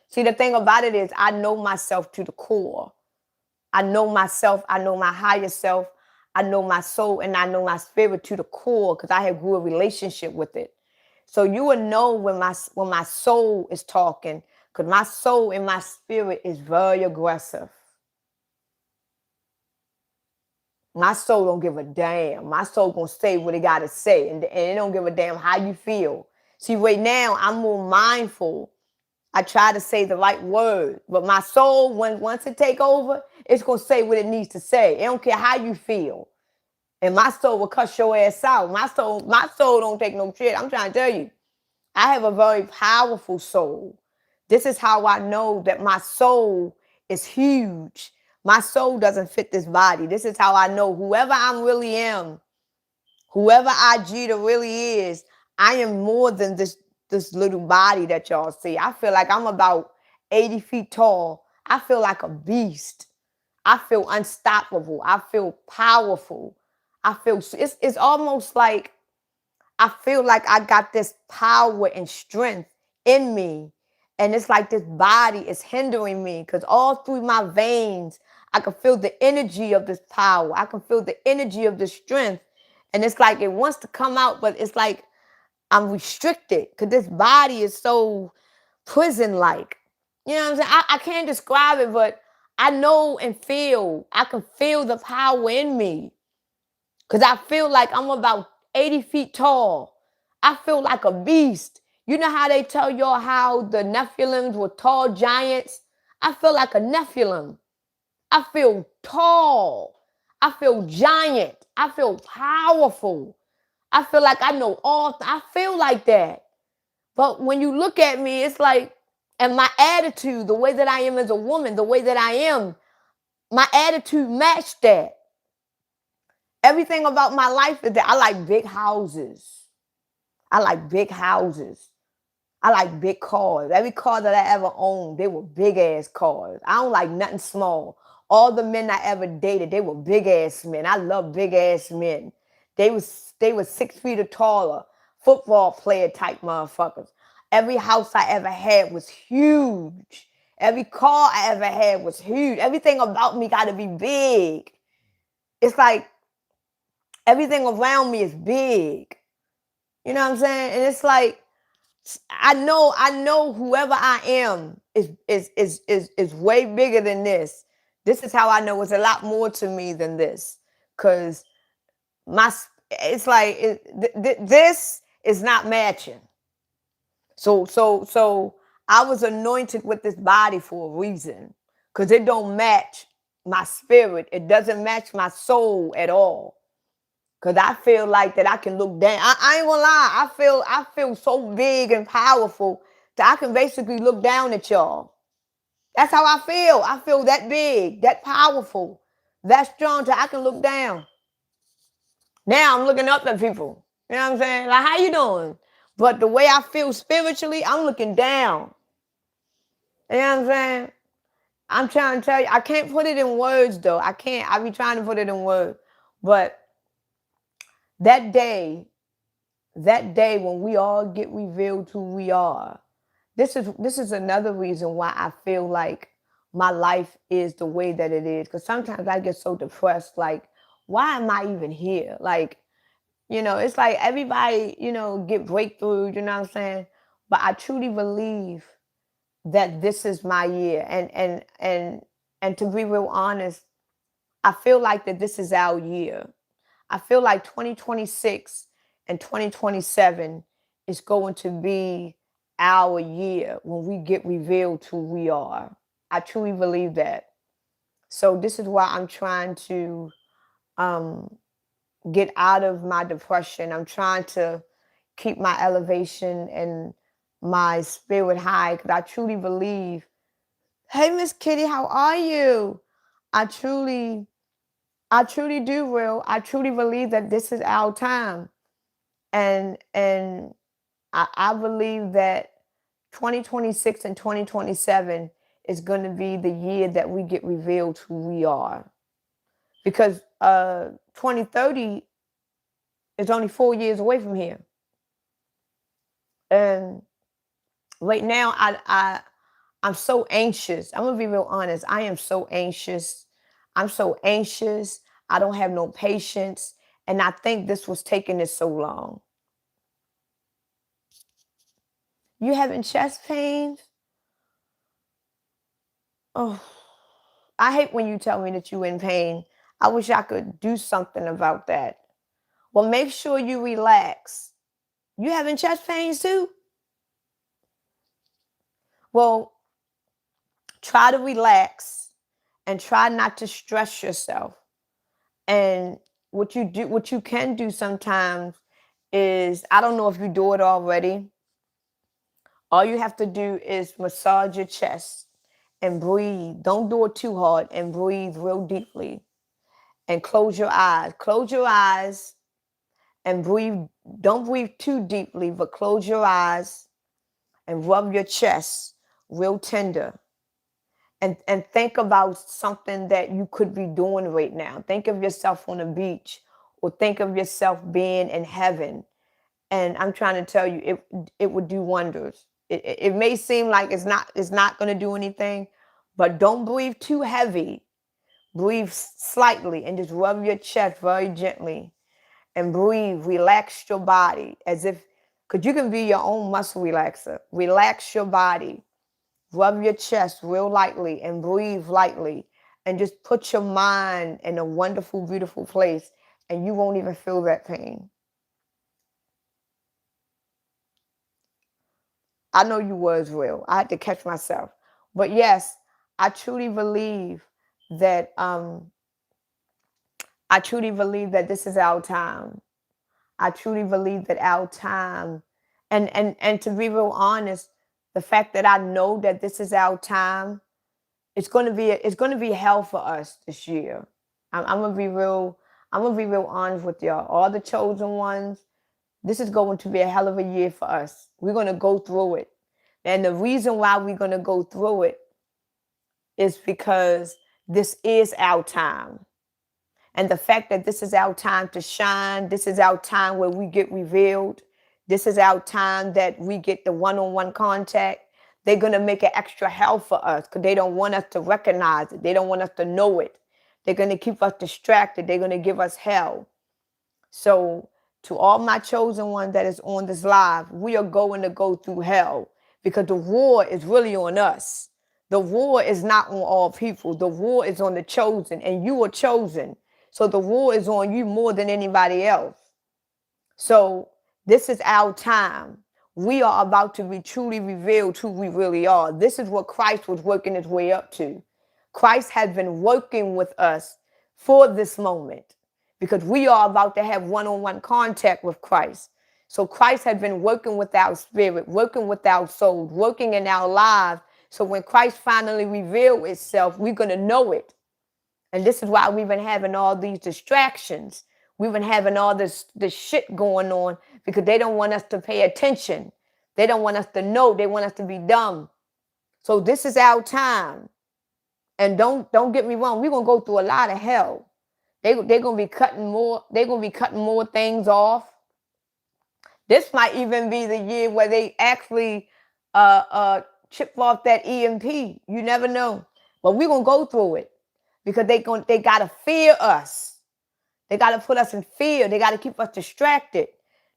See, the thing about it is I know myself to the core. I know myself. I know my higher self. I know my soul, and I know my spirit to the core because I have grew a relationship with it. So you will know when my soul is talking, because my soul and my spirit is very aggressive. My soul don't give a damn. My soul gonna say what it gotta say, and it don't give a damn how you feel. See, right now I'm more mindful. I try to say the right word, but my soul, once it take over, it's gonna say what it needs to say. It don't care how you feel, and my soul will cuss your ass out. My soul don't take no shit. I'm trying to tell you, I have a very powerful soul. This is how I know that my soul is huge. My soul doesn't fit this body. This is how I know whoever I really am, whoever Ajita really is, I am more than this little body that y'all see. I feel like I'm about 80 feet tall. I feel like a beast. I feel unstoppable. I feel powerful. I feel it's almost like I feel like I got this power and strength in me. And it's like this body is hindering me because all through my veins, I can feel the energy of this power. I can feel the energy of the strength. And it's like it wants to come out, but it's like I'm restricted because this body is so prison-like. You know what I'm saying? I can't describe it, but I know and feel. I can feel the power in me. Because I feel like I'm about 80 feet tall. I feel like a beast. You know how they tell y'all how the Nephilims were tall giants? I feel like a Nephilim. I feel tall. I feel giant. I feel powerful. I feel like I know all. I feel like that. But when you look at me, it's like, and my attitude, the way that I am as a woman, the way that I am, my attitude matched that. Everything about my life is that I like big houses. I like big houses. I like big cars. Every car that I ever owned, they were big ass cars. I don't like nothing small. All the men I ever dated, they were big ass men. I love big ass men. They was 6 feet or taller, football player type motherfuckers. Every house I ever had was huge. Every car I ever had was huge. Everything about me got to be big. It's like everything around me is big. You know what I'm saying? And it's like I know whoever I am is way bigger than this. This is how I know it's a lot more to me than this. Cause it's like this is not matching. So I was anointed with this body for a reason. Cause it don't match my spirit. It doesn't match my soul at all. Cause I feel like that I can look down. I ain't gonna lie. I feel so big and powerful that I can basically look down at y'all. That's how I feel. I feel that big, that powerful, that strong that I can look down. Now I'm looking up at people. You know what I'm saying? Like, how you doing? But the way I feel spiritually, I'm looking down. You know what I'm saying? I'm trying to tell you, I can't put it in words though. I can't. I be trying to put it in words. But that day, when we all get revealed who we are, this is another reason why I feel like my life is the way that it is. Because sometimes I get so depressed, like, why am I even here? Like, it's like everybody, get breakthroughs, you know what I'm saying? But I truly believe that this is my year. And to be real honest, I feel like that this is our year. I feel like 2026 and 2027 is going to be our year when we get revealed who we are. I truly believe that. So this is why I'm trying to um, get out of my depression. I'm trying to keep my elevation and my spirit high because I truly believe. Hey, Miss Kitty, how are you? I truly I truly do, Will. I truly believe that this is our time. And I believe that 2026 and 2027 is going to be the year that we get revealed who we are. Because 2030 is only 4 years away from here. And right now I'm so anxious. I'm gonna be real honest. I am so anxious. I'm so anxious. I don't have no patience. And I think this was taking this so long. You having chest pains? Oh, I hate when you tell me that you're in pain. I wish I could do something about that. Well, make sure you relax. You having chest pains too? Well, try to relax and try not to stress yourself. And what you can do sometimes is, I don't know if you do it already. All you have to do is massage your chest and breathe. Don't do it too hard and breathe real deeply. And close your eyes. Close your eyes and breathe. Don't breathe too deeply, but close your eyes and rub your chest real tender. And think about something that you could be doing right now. Think of yourself on the beach or think of yourself being in heaven. And I'm trying to tell you, it would do wonders. It may seem like it's not going to do anything, but don't breathe too heavy. Breathe slightly and just rub your chest very gently and breathe. Relax your body as if, because you can be your own muscle relaxer. Relax your body. Rub your chest real lightly and breathe lightly and just put your mind in a wonderful, beautiful place and you won't even feel that pain. I know you was real. I had to catch myself. But yes, I truly believe that this is our time. I truly believe that our time, and to be real honest, the fact that I know that this is our time, it's gonna be hell for us this year. I'm gonna be real. I'm gonna be real honest with y'all. All the chosen ones, this is going to be a hell of a year for us. We're going to go through it. And the reason why we're going to go through it is because this is our time. And the fact that this is our time to shine, this is our time where we get revealed, this is our time that we get the one-on-one contact, they're going to make it extra hell for us because they don't want us to recognize it. They don't want us to know it. They're going to keep us distracted. They're going to give us hell. So to all my chosen ones that is on this live, we are going to go through hell because the war is really on us. The war is not on all people. The war is on the chosen, and you are chosen. So the war is on you more than anybody else. So this is our time. We are about to be truly revealed who we really are. This is what Christ was working his way up to. Christ has been working with us for this moment because we are about to have one-on-one contact with Christ. So Christ has been working with our spirit, working with our souls, working in our lives. So when Christ finally reveals itself, we're going to know it. And this is why we've been having all these distractions. We've been having all this shit going on because they don't want us to pay attention. They don't want us to know. They want us to be dumb. So this is our time. And don't get me wrong. We're going to go through a lot of hell. They're going to be cutting more. They're going to be cutting more things off. This might even be the year where they actually chip off that EMP. You never know. But we're going to go through it. Because they got to fear us. They got to put us in fear. They got to keep us distracted.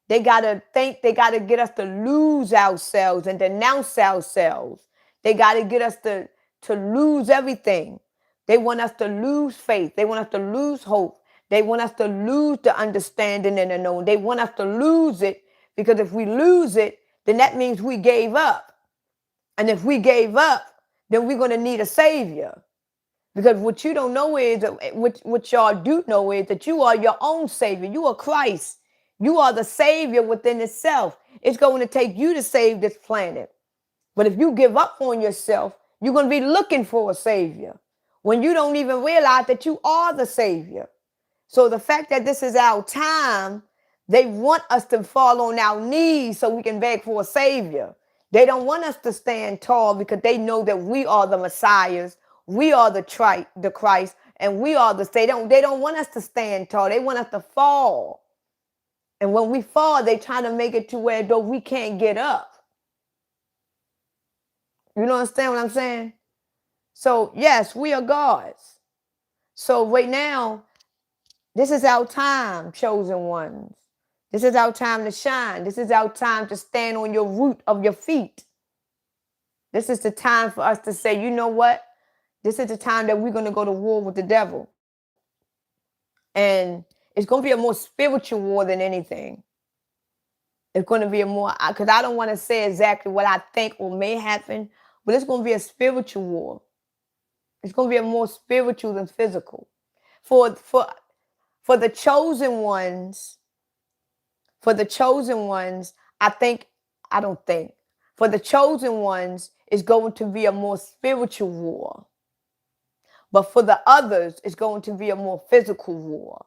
They got to think, they got to get us to lose ourselves and denounce ourselves. They got to get us to lose everything. They want us to lose faith. They want us to lose hope. They want us to lose the understanding and the knowing. They want us to lose it because if we lose it, then that means we gave up. And if we gave up, then we're going to need a savior. Because what you don't know is, what y'all do know is that you are your own savior. You are Christ. You are the savior within itself. It's going to take you to save this planet. But if you give up on yourself, you're going to be looking for a savior when you don't even realize that you are the savior. So the fact that this is our time, they want us to fall on our knees so we can beg for a savior. They don't want us to stand tall because they know that we are the messiahs. We are the Christ, and we are the state. They don't want us to stand tall. They want us to fall. And when we fall, they try to make it to where though we can't get up. You don't understand what I'm saying? So yes, we are gods. So right now, this is our time, chosen ones. This is our time to shine. This is our time to stand on your root of your feet. This is the time for us to say, you know what? This is the time that we're going to go to war with the devil. And it's going to be a more spiritual war than anything. It's going to be a more, because I don't want to say exactly what I think or may happen, but it's going to be a spiritual war. It's going to be a more spiritual than physical. For the chosen ones, for the chosen ones, for the chosen ones, it's going to be a more spiritual war. But for the others, it's going to be a more physical war.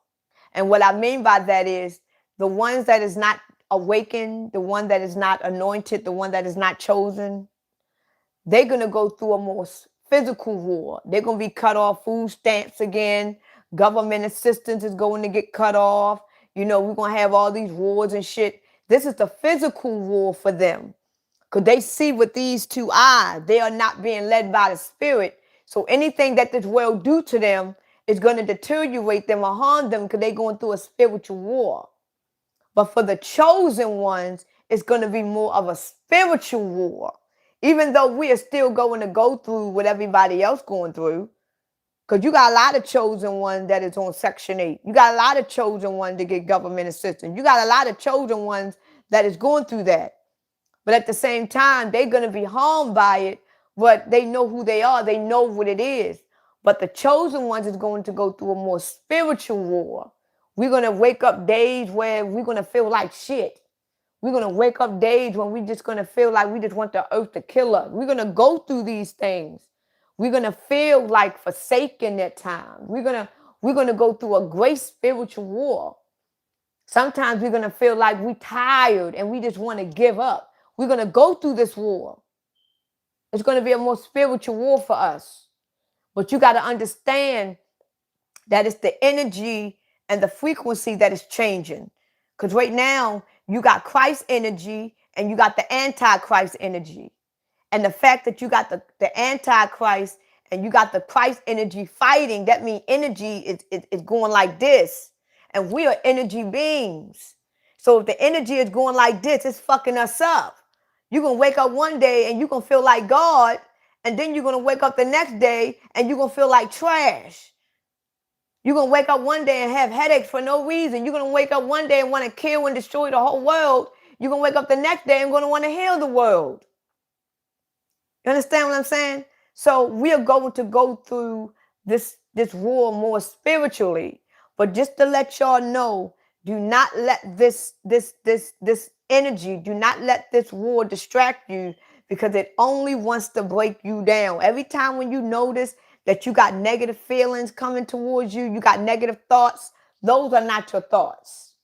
And what I mean by that is the ones that is not awakened, the one that is not anointed, the one that is not chosen, they're going to go through a more physical war. They're going to be cut off food stamps again. Government assistance is going to get cut off. You know, we're going to have all these wars and shit. This is the physical war for them. Because they see with these two eyes. They are not being led by the spirit. So anything that this world do to them is going to deteriorate them or harm them because they're going through a spiritual war. But for the chosen ones, it's going to be more of a spiritual war. Even though we are still going to go through what everybody else going through. Because you got a lot of chosen ones that is on Section 8. You got a lot of chosen ones to get government assistance. You got a lot of chosen ones that is going through that. But at the same time, they're going to be harmed by it. But they know who they are. They know what it is. But the chosen ones is going to go through a more spiritual war. We're going to wake up days where we're going to feel like shit. We're going to wake up days when we're just going to feel like we just want the earth to kill us. We're going to go through these things. We're going to feel like forsaken at times. We're going to go through a great spiritual war. Sometimes we're going to feel like we're tired and we just want to give up. We're going to go through this war. It's going to be a more spiritual war for us. But you got to understand that it's the energy and the frequency that is changing. Because right now, you got Christ energy and you got the Antichrist energy. And the fact that you got the Antichrist and you got the Christ energy fighting, that means energy is going like this. And we are energy beings. So if the energy is going like this, it's fucking us up. You're going to wake up one day and you're going to feel like God. And then you're going to wake up the next day and you're going to feel like trash. You're going to wake up one day and have headaches for no reason. You're going to wake up one day and want to kill and destroy the whole world. You're going to wake up the next day and going to want to heal the world. You understand what I'm saying? So we are going to go through this war more spiritually. But just to let y'all know, do not let this energy, do not let this war distract you, because it only wants to break you down. Every time when you notice that you got negative feelings coming towards you, you got negative thoughts, those are not your thoughts.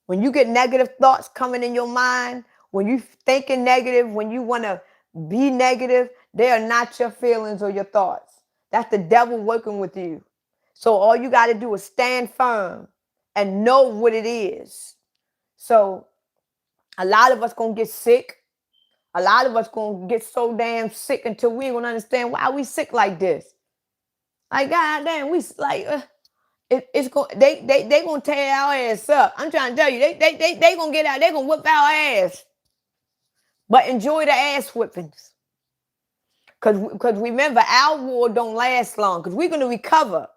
When you get negative thoughts coming in your mind, when you thinking negative, when you want to be negative, they are not your feelings or your thoughts. That's the devil working with you. So all you got to do is stand firm and know what it is. So a lot of us going to get sick. A lot of us going to get so damn sick until we ain't going to understand why we sick like this. Like, goddamn, we like, it's going, they going to tear our ass up. I'm trying to tell you, they going to get out, they going to whip our ass. But enjoy the ass whippings. Because remember, our war don't last long, because we're going to recover.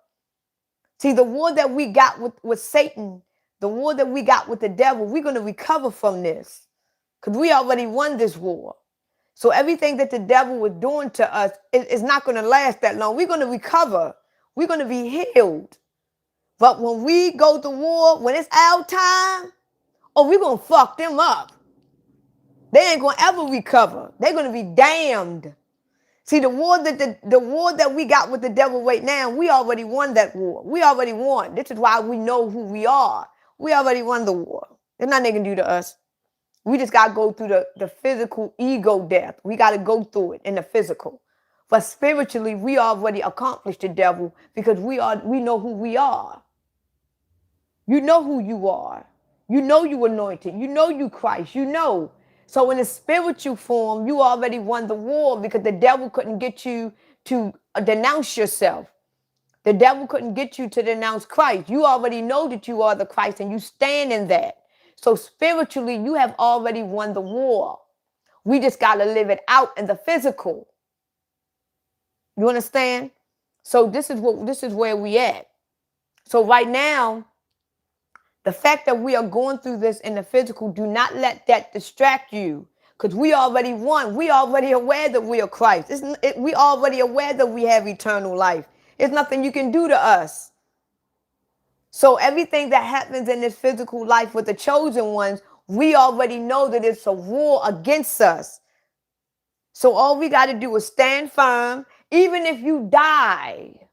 See, the war that we got with Satan, the war that we got with the devil, we're going to recover from this. Because we already won this war. So everything that the devil was doing to us is not going to last that long. We're going to recover. We're going to be healed. But when we go to war, when it's our time, oh, we're going to fuck them up. They ain't going to ever recover. They're going to be damned. See, the war that we got with the devil right now, we already won that war. We already won. This is why we know who we are. We already won the war. There's nothing they can do to us. We just got to go through the physical ego death. We got to go through it in the physical. But spiritually, we already accomplished the devil, because we know who we are. You know who you are. You know you anointed. You know you Christ. You know. So in a spiritual form, you already won the war, because the devil couldn't get you to denounce yourself. The devil couldn't get you to denounce Christ. You already know that you are the Christ and you stand in that. So spiritually, you have already won the war. We just got to live it out in the physical. You understand? So this is where we at. So right now, the fact that we are going through this in the physical, do not let that distract you, because we already won. We already aware that we are Christ. We already aware that we have eternal life. There's nothing you can do to us. So everything that happens in this physical life with the chosen ones, we already know that it's a war against us. So all we got to do is stand firm, even if you die.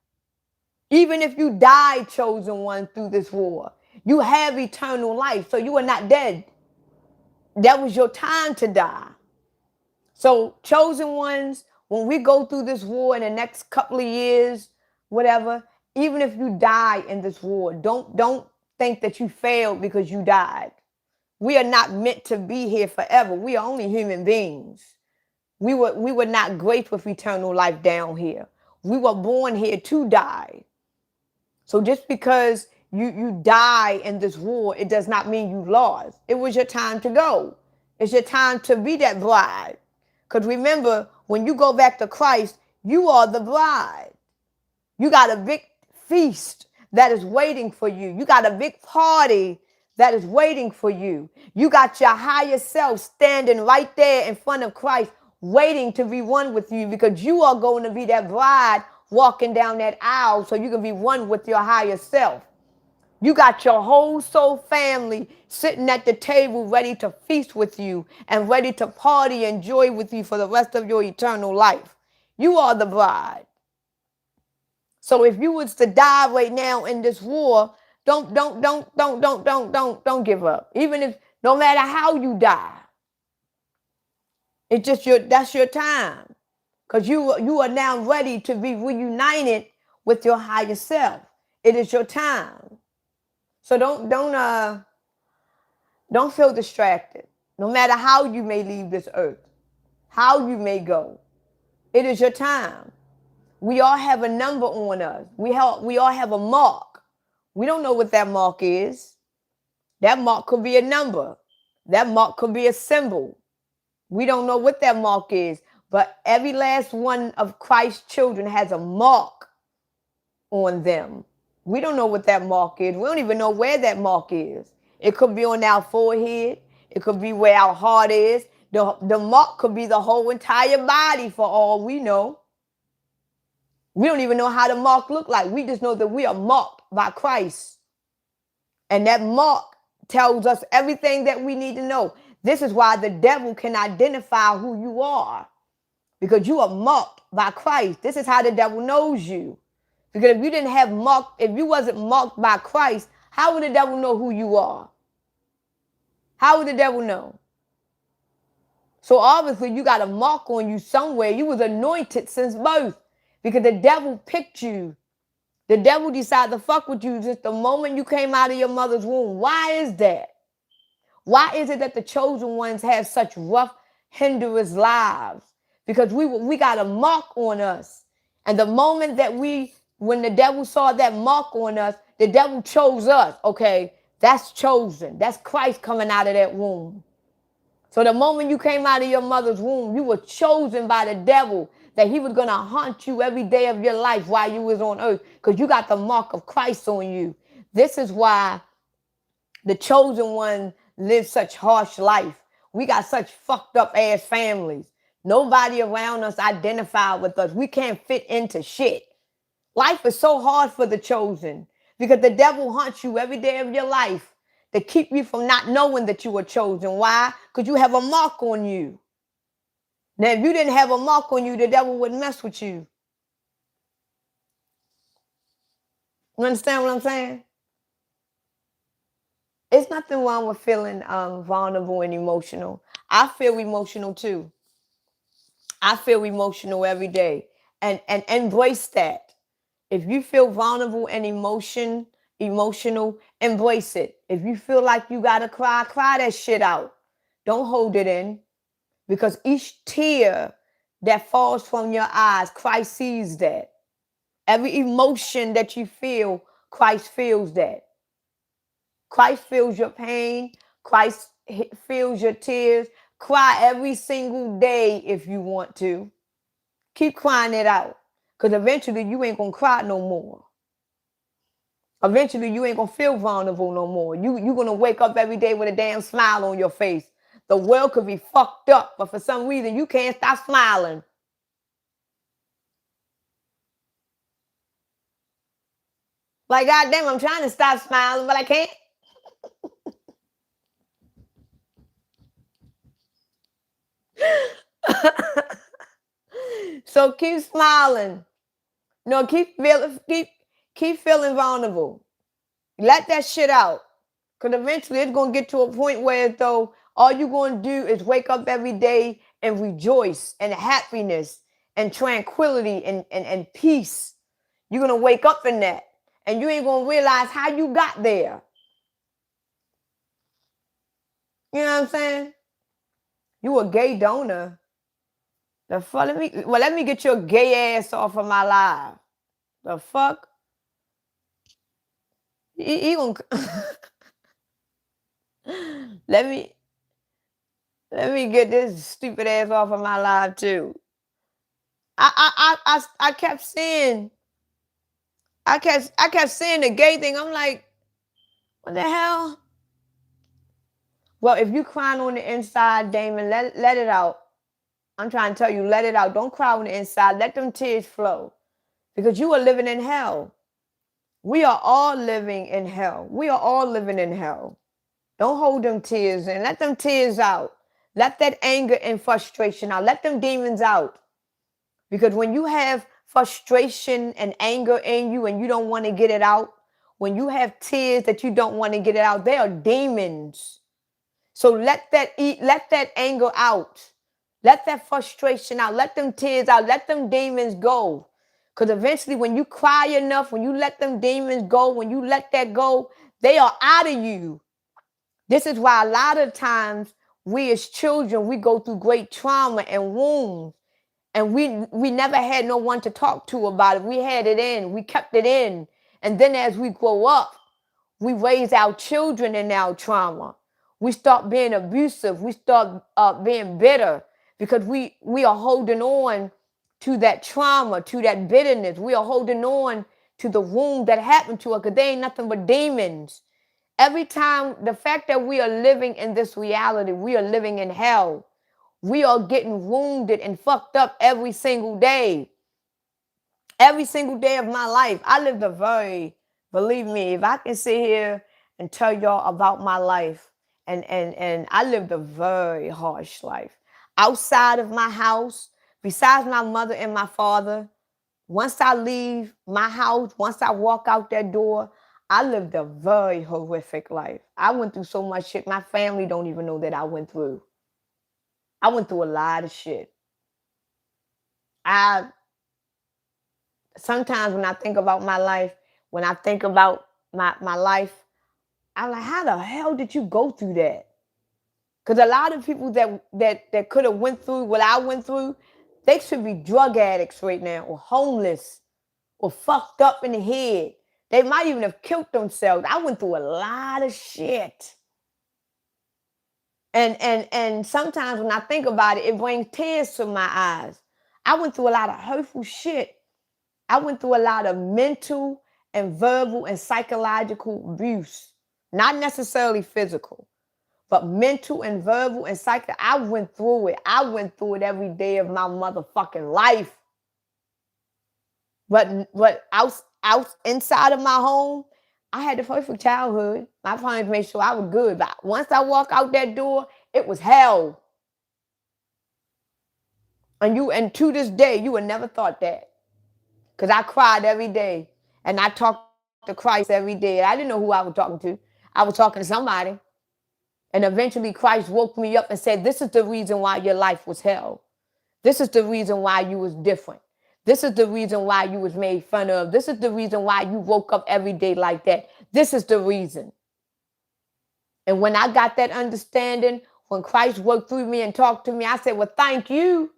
Even if you die, chosen one, through this war, you have eternal life. So you are not dead. That was your time to die. So chosen ones, when we go through this war in the next couple of years, whatever, even if you die in this war, don't think that you failed because you died. We are not meant to be here forever. We are only human beings. We were not graced with eternal life down here. We were born here to die. So just because you die in this war, it does not mean you lost. It was your time to go. It's your time to be that bride. Because remember, when you go back to Christ, you are the bride. You got a big feast that is waiting for you. You got a big party that is waiting for you. You got your higher self standing right there in front of Christ, waiting to be one with you, because you are going to be that bride walking down that aisle so you can be one with your higher self. You got your whole soul family sitting at the table ready to feast with you and ready to party and joy with you for the rest of your eternal life. You are the bride. So if you was to die right now in this war, don't give up. Even if, no matter how you die, It's just that's your time. Because you are now ready to be reunited with your higher self. It is your time. So don't feel distracted. No matter how you may leave this earth, how you may go, it is your time. We all have a number on us. We all have a mark. We don't know what that mark is. That mark could be a number. That mark could be a symbol. We don't know what that mark is, but every last one of Christ's children has a mark on them. We don't know what that mark is. We don't even know where that mark is. It could be on our forehead. It could be where our heart is. The mark could be the whole entire body for all we know. We don't even know how the mark look like. We just know that we are marked by Christ. And that mark tells us everything that we need to know. This is why the devil can identify who you are, because you are marked by Christ. This is how the devil knows you. Because if you didn't have marked, if you wasn't marked by Christ, how would the devil know who you are? How would the devil know? So obviously you got a mark on you somewhere. You was anointed since birth because the devil picked you. The devil decided to fuck with you just the moment you came out of your mother's womb. Why is that? Why is it that the chosen ones have such rough, hinderous lives? Because we got a mark on us. And the moment that when the devil saw that mark on us, the devil chose us. Okay, that's chosen. That's Christ coming out of that womb. So the moment you came out of your mother's womb, you were chosen by the devil, that he was going to haunt you every day of your life while you was on earth, because you got the mark of Christ on you. This is why the chosen one live such harsh life. We got such fucked up ass families. Nobody around us identify with us. We can't fit into shit. Life is so hard for the chosen because the devil haunts you every day of your life to keep you from not knowing that you were chosen. Why? Because you have a mark on you. Now, if you didn't have a mark on you, the devil wouldn't mess with you. You understand what I'm saying? It's nothing wrong with feeling vulnerable and emotional. I feel emotional too. I feel emotional every day, and embrace that. If you feel vulnerable and emotional, embrace it. If you feel like you gotta cry that shit out. Don't hold it in, because each tear that falls from your eyes, Christ sees that. Every emotion that you feel, Christ feels that. Christ feels your pain. Christ feels your tears. Cry every single day if you want to. Keep crying it out, because eventually you ain't going to cry no more. Eventually you ain't going to feel vulnerable no more. You're going to wake up every day with a damn smile on your face. The world could be fucked up, but for some reason you can't stop smiling. Like, goddamn, I'm trying to stop smiling, but I can't. So keep smiling. No, keep feeling vulnerable. Let that shit out. Because eventually it's going to get to a point where though all you're going to do is wake up every day and rejoice and happiness and tranquility and peace. You're going to wake up in that. And you ain't going to realize how you got there. You know what I'm saying? You a gay donor. The fuck? Let me get your gay ass off of my live. The fuck? He gonna let me get this stupid ass off of my live too. I kept seeing the gay thing. I'm like, what the hell? Well, if you crying on the inside, Damon, let it out. I'm trying to tell you, let it out. Don't cry on the inside. Let them tears flow. Because you are living in hell. We are all living in hell. We are all living in hell. Don't hold them tears in. Let them tears out. Let that anger and frustration out. Let them demons out. Because when you have frustration and anger in you and you don't want to get it out, when you have tears that you don't want to get it out, they are demons. So let that anger out. Let that frustration out. Let them tears out. Let them demons go. Because eventually when you cry enough, when you let them demons go, when you let that go, they are out of you. This is why a lot of times we as children, we go through great trauma and wounds. And we never had no one to talk to about it. We had it in. We kept it in. And then as we grow up, we raise our children in our trauma. We start being abusive. We start being bitter because we are holding on to that trauma, to that bitterness. We are holding on to the wound that happened to us because they ain't nothing but demons. Every time, the fact that we are living in this reality, we are living in hell. We are getting wounded and fucked up every single day. Every single day of my life. I lived a very, believe me, if I can sit here and tell y'all about my life, and I lived a very harsh life. Outside of my house, besides my mother and my father, once I leave my house, once I walk out that door, I lived a very horrific life. I went through so much shit. My family don't even know that I went through. I went through a lot of shit. Sometimes when I think about my life, when I think about my life, I'm like, how the hell did you go through that? Because a lot of people that could have went through what I went through, they should be drug addicts right now, or homeless, or fucked up in the head. They might even have killed themselves. I went through a lot of shit. And sometimes when I think about it, it brings tears to my eyes. I went through a lot of hurtful shit. I went through a lot of mental and verbal and psychological abuse. Not necessarily physical, but mental and verbal and psychic. I went through it. I went through it every day of my motherfucking life. But out inside of my home, I had the perfect childhood. My parents made sure I was good. But once I walk out that door, it was hell. And to this day, you would never thought that. Because I cried every day. And I talked to Christ every day. I didn't know who I was talking to. I was talking to somebody. And eventually Christ woke me up and said, this is the reason why your life was hell. This is the reason why you was different. This is the reason why you was made fun of. This is the reason why you woke up every day like that. This is the reason. And when I got that understanding, when Christ worked through me and talked to me, I said, well, thank you.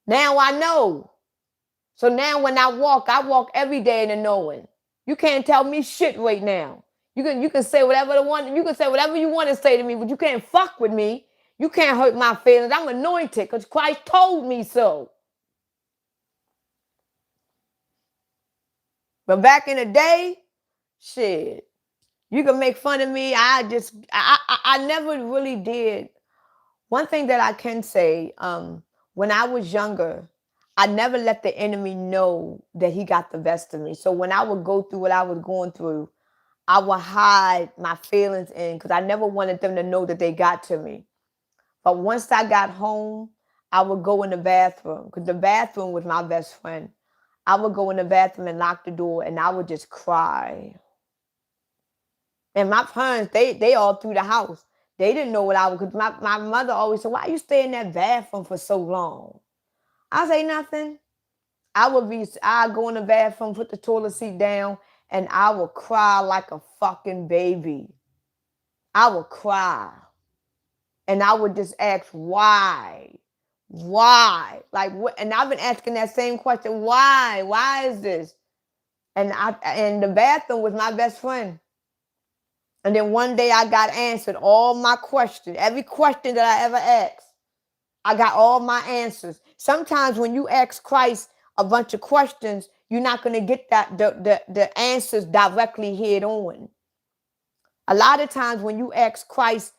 Now I know. So now when I walk every day in the knowing. You can't tell me shit right now. You can say whatever you can say whatever you want to say to me, but you can't fuck with me. You can't hurt my feelings. I'm anointed because Christ told me so. But back in the day, shit, you can make fun of me. I never really did. One thing that I can say, when I was younger, I never let the enemy know that he got the best of me. So when I would go through what I was going through, I would hide my feelings in because I never wanted them to know that they got to me. But once I got home, I would go in the bathroom because the bathroom was my best friend. I would go in the bathroom and lock the door and I would just cry. And my parents, they all through the house. They didn't know what I was, because my mother always said, why you stay in that bathroom for so long? I say nothing. I'd go in the bathroom, put the toilet seat down, and I would cry like a fucking baby. I would cry. And I would just ask, why? Why? Like, what? And I've been asking that same question, why? Why is this? And the bathroom was my best friend. And then one day I got answered all my questions, every question that I ever asked. I got all my answers. Sometimes when you ask Christ a bunch of questions, you're not going to get the answers directly head on. A lot of times when you ask Christ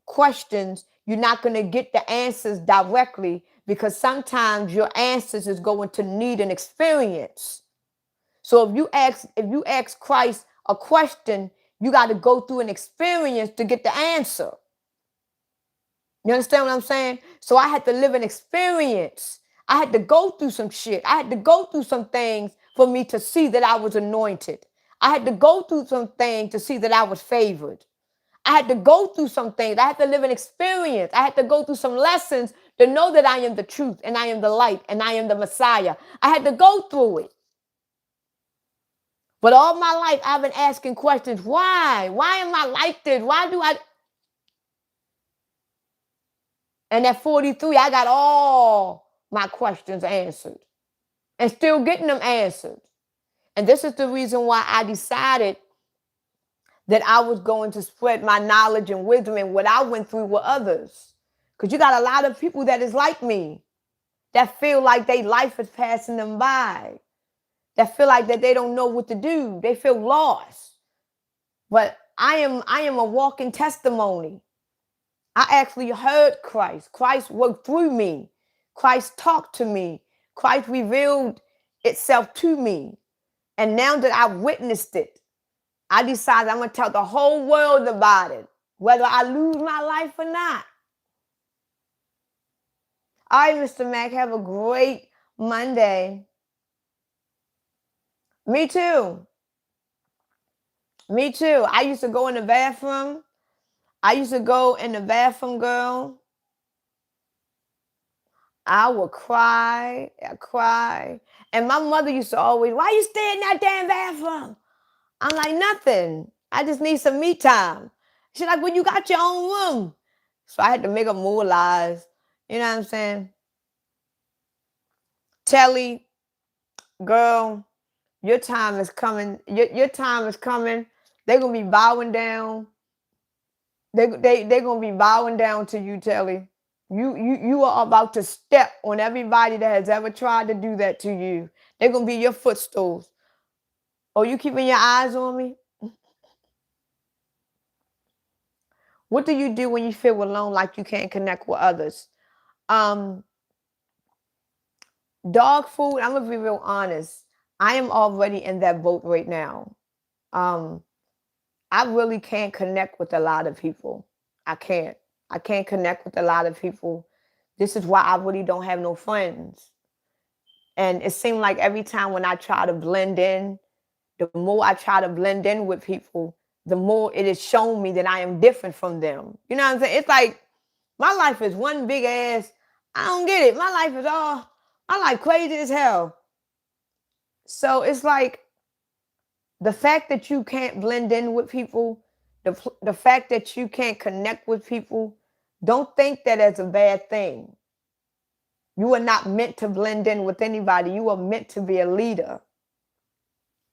questions, you're not going to get the answers directly because sometimes your answers is going to need an experience. So if you ask Christ a question, you got to go through an experience to get the answer. You understand what I'm saying? So I had to live an experience. I had to go through some shit. I had to go through some things for me to see that I was anointed. I had to go through some things to see that I was favored. I had to go through some things. I had to live an experience. I had to go through some lessons to know that I am the truth and I am the light and I am the Messiah. I had to go through it. But all my life, I've been asking questions. Why? Why am I like this? Why do I? And at 43, I got all my questions answered and still getting them answered. And this is the reason why I decided that I was going to spread my knowledge and wisdom and what I went through with others. Because you got a lot of people that is like me, that feel like their life is passing them by, that feel like that they don't know what to do. They feel lost. But I am a walking testimony. I actually heard Christ. Christ worked through me. Christ talked to me. Christ revealed itself to me. And now that I've witnessed it, I decided I'm going to tell the whole world about it, whether I lose my life or not. All right, Mr. Mack, have a great Monday. Me too. Me too. I used to go in the bathroom. Girl. I would cry. And my mother used to always, why you stay in that damn bathroom? I'm like, nothing. I just need some me time. She's like, well, you got your own room. So I had to make up more lies. You know what I'm saying? Telly, girl, your time is coming. Your time is coming. They're going to be bowing down. They're going to be bowing down to you, Telly. You are about to step on everybody that has ever tried to do that to you. They're going to be your footstools. Oh, you keeping your eyes on me? What do you do when you feel alone, like you can't connect with others? Dog food, I'm going to be real honest. I am already in that boat right now. I really can't connect with a lot of people. I can't connect with a lot of people. This is why I really don't have no friends. And it seemed like every time when I try to blend in, the more I try to blend in with people, the more it has shown me that I am different from them. You know what I'm saying? It's like my life is one big ass. I don't get it. My life crazy as hell. So it's like the fact that you can't blend in with people, the fact that you can't connect with people, don't think that as a bad thing. You are not meant to blend in with anybody. You are meant to be a leader.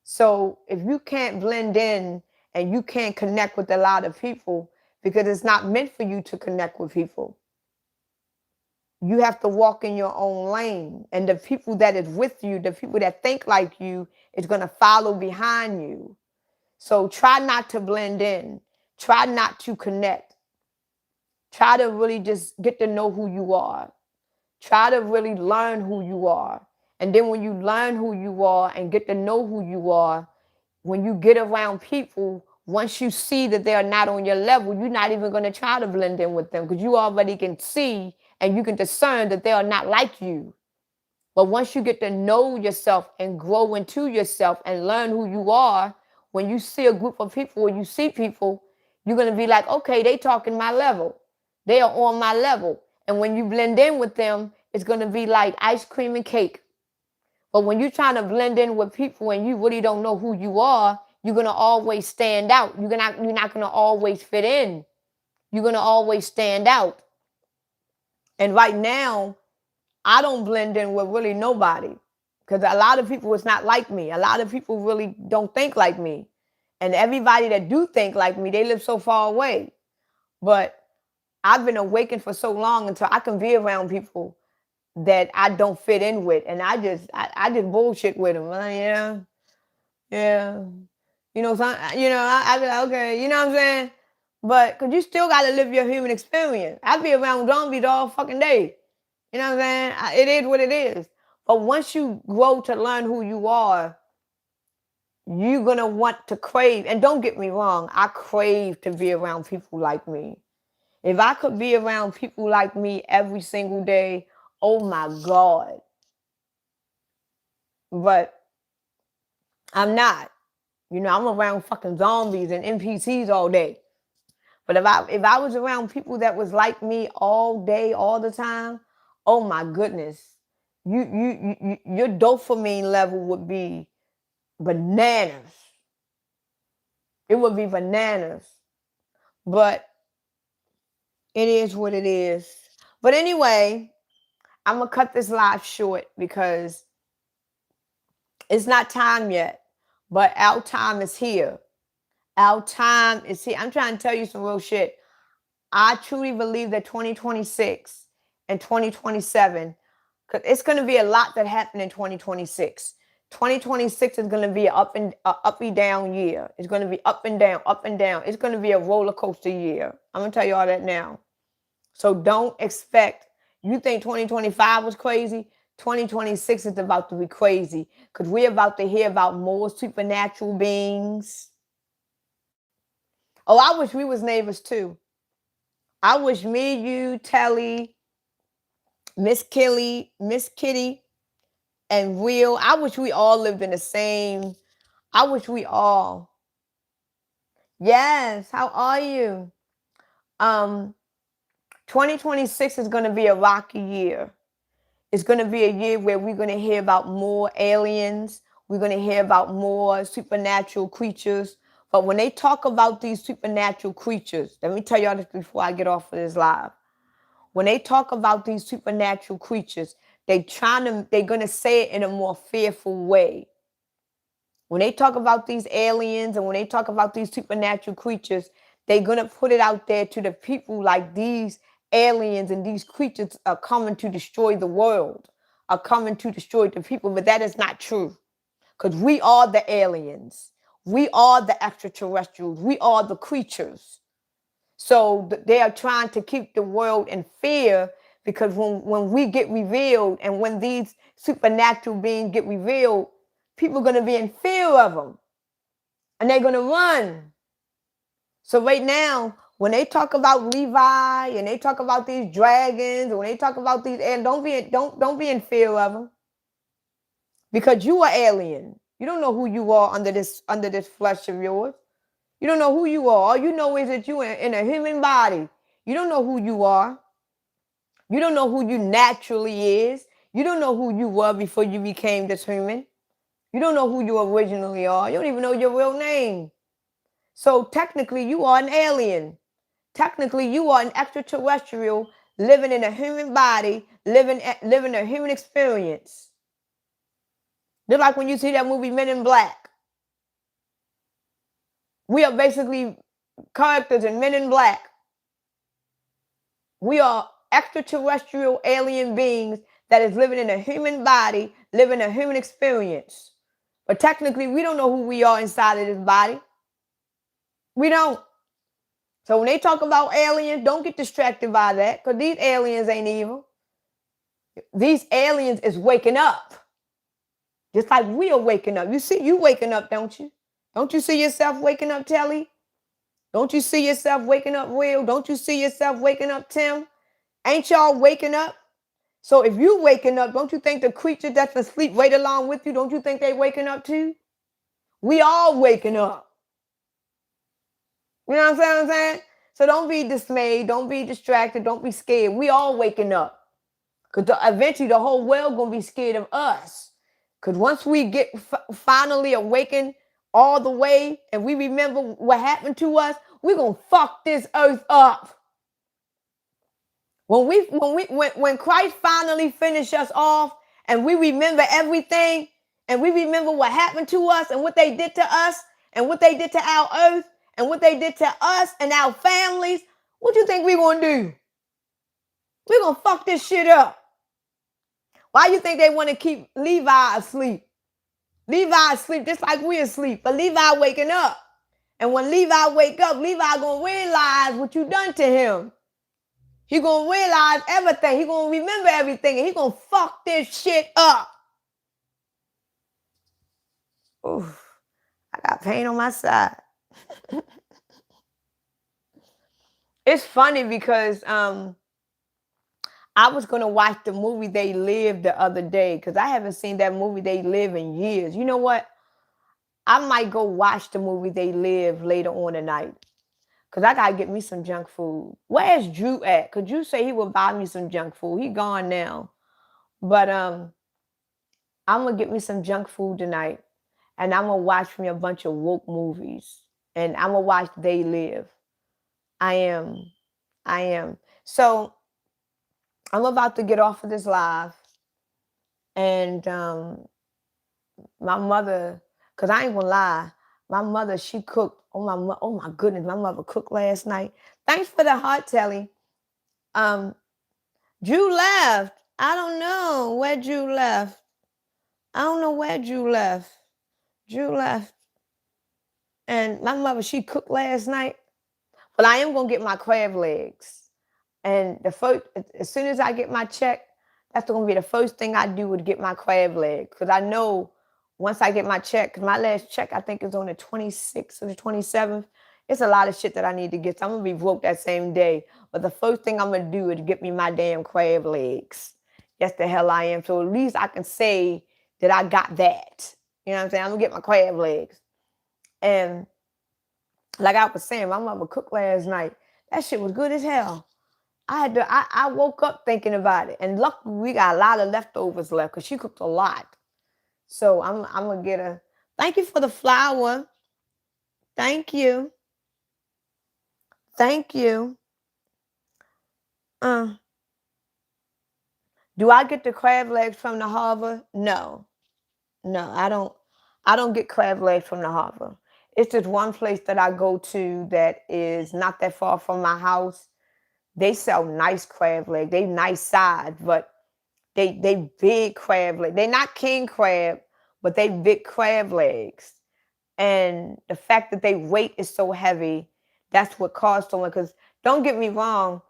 So if you can't blend in and you can't connect with a lot of people because it's not meant for you to connect with people, you have to walk in your own lane. And the people that is with you, the people that think like you, is going to follow behind you. So try not to blend in. Try not to connect. Try to really just get to know who you are. Try to really learn who you are. And then when you learn who you are and get to know who you are, when you get around people, once you see that they are not on your level, you're not even going to try to blend in with them because you already can see and you can discern that they are not like you. But once you get to know yourself and grow into yourself and learn who you are, when you see a group of people or you see people, you're going to be like, okay, they talking my level. They are on my level. And when you blend in with them, it's going to be like ice cream and cake. But when you're trying to blend in with people and you really don't know who you are, you're going to always stand out. You're not going to always fit in. You're going to always stand out. And right now, I don't blend in with really nobody because a lot of people is not like me. A lot of people really don't think like me. And everybody that do think like me, they live so far away. But I've been awakened for so long until I can be around people that I don't fit in with. And I just bullshit with them. Yeah. You know, I be like, okay, you know what I'm saying? But because you still got to live your human experience. I be around zombies all fucking day. You know what I'm saying? It is what it is. But once you grow to learn who you are, you're going to want to crave. And don't get me wrong, I crave to be around people like me. If I could be around people like me every single day, oh my God. But I'm not. You know, I'm around fucking zombies and NPCs all day. But if I was around people that was like me all day, all the time, oh my goodness, your dopamine level would be bananas. It would be bananas. But it is what it is. But anyway, I'm going to cut this live short because it's not time yet. But our time is here. Our time is here. I'm trying to tell you some real shit. I truly believe that 2026 and 2027, because it's going to be a lot that happened in 2026. 2026 is going to be an up and down year. It's going to be up and down, up and down. It's going to be a roller coaster year. I'm going to tell you all that now. So don't expect, you think 2025 was crazy? 2026 is about to be crazy because we're about to hear about more supernatural beings. Oh, I wish we was neighbors too. I wish me, you, Telly, Miss Kitty, and Will, I wish we all lived in the same, I wish we all. Yes, how are you? 2026 is going to be a rocky year. It's going to be a year where we're going to hear about more aliens. We're going to hear about more supernatural creatures. But when they talk about these supernatural creatures, let me tell y'all this before I get off of this live. When they talk about these supernatural creatures, they're going to say it in a more fearful way. When they talk about these aliens and when they talk about these supernatural creatures, they're going to put it out there to the people like these aliens and these creatures are coming to destroy the world, are coming to destroy the people. But that is not true, because we are the aliens. We are the extraterrestrials. We are the creatures. So they are trying to keep the world in fear, because when we get revealed and when these supernatural beings get revealed, people are going to be in fear of them and they're going to run. So right now, when they talk about Levi and they talk about these dragons, and when they talk about these, and don't be in fear of them, because you are alien. You don't know who you are under this flesh of yours. You don't know who you are. All you know is that you are in a human body. You don't know who you are. You don't know who you naturally is. You don't know who you were before you became this human. You don't know who you originally are. You don't even know your real name. So technically, you are an alien. Technically, you are an extraterrestrial living in a human body, living a human experience. Just like when you see that movie Men in Black. We are basically characters in Men in Black. We are extraterrestrial alien beings that is living in a human body, living a human experience. But technically, we don't know who we are inside of this body. We don't. So when they talk about aliens, don't get distracted by that, because these aliens ain't evil. These aliens is waking up. Just like we are waking up. You see, you waking up, don't you? Don't you see yourself waking up, Telly? Don't you see yourself waking up, Will? Don't you see yourself waking up, Tim? Ain't y'all waking up? So if you waking up, don't you think the creature that's asleep right along with you, don't you think they waking up too? We all waking up. You know what I'm saying? So don't be dismayed. Don't be distracted. Don't be scared. We all waking up. Because eventually the whole world going to be scared of us. Because once we get finally awakened all the way and we remember what happened to us, we're going to fuck this earth up. When Christ finally finished us off and we remember everything and we remember what happened to us and what they did to us and what they did to our earth and what they did to us and our families, what you think we're going to do? We're going to fuck this shit up. Why you think they want to keep Levi asleep? Levi asleep just like we asleep, but Levi waking up. And when Levi wake up, Levi going to realize what you done to him. He going to realize everything. He going to remember everything, and he going to fuck this shit up. Oof, I got pain on my side. It's funny because I was going to watch the movie They Live the other day, because I haven't seen that movie They Live in years. You know what? I might go watch the movie They Live later on tonight, because I got to get me some junk food. Where's Drew at? Could you say he would buy me some junk food? He gone now. But I'm going to get me some junk food tonight. And I'm going to watch me a bunch of woke movies. And I'm going to watch They Live. I am. So I'm about to get off of this live. And my mother, because I ain't going to lie, my mother, she cooked. Oh my goodness, my mother cooked last night. Thanks for the heart, Telly. Drew left. I don't know where Drew left. Drew left. And my mother, she cooked last night. But I am going to get my crab legs. And as soon as I get my check, that's going to be the first thing I do would get my crab legs. Because I know once I get my check, because my last check, I think, is on the 26th or the 27th. It's a lot of shit that I need to get. So I'm going to be broke that same day. But the first thing I'm going to do is get me my damn crab legs. Yes, the hell I am. So at least I can say that I got that. You know what I'm saying? I'm going to get my crab legs. And like I was saying, my mama cooked last night. That shit was good as hell. I woke up thinking about it. And luckily, we got a lot of leftovers left because she cooked a lot. So I'm going to get her. Thank you for the flour. Thank you. Do I get the crab legs from the harbor? No, I don't get crab legs from the harbor. It's just one place that I go to that is not that far from my house. They sell nice crab legs. They nice size, but they big crab legs. They're not king crab, but they big crab legs. And the fact that they weight is so heavy, that's what caused so much. Because don't get me wrong,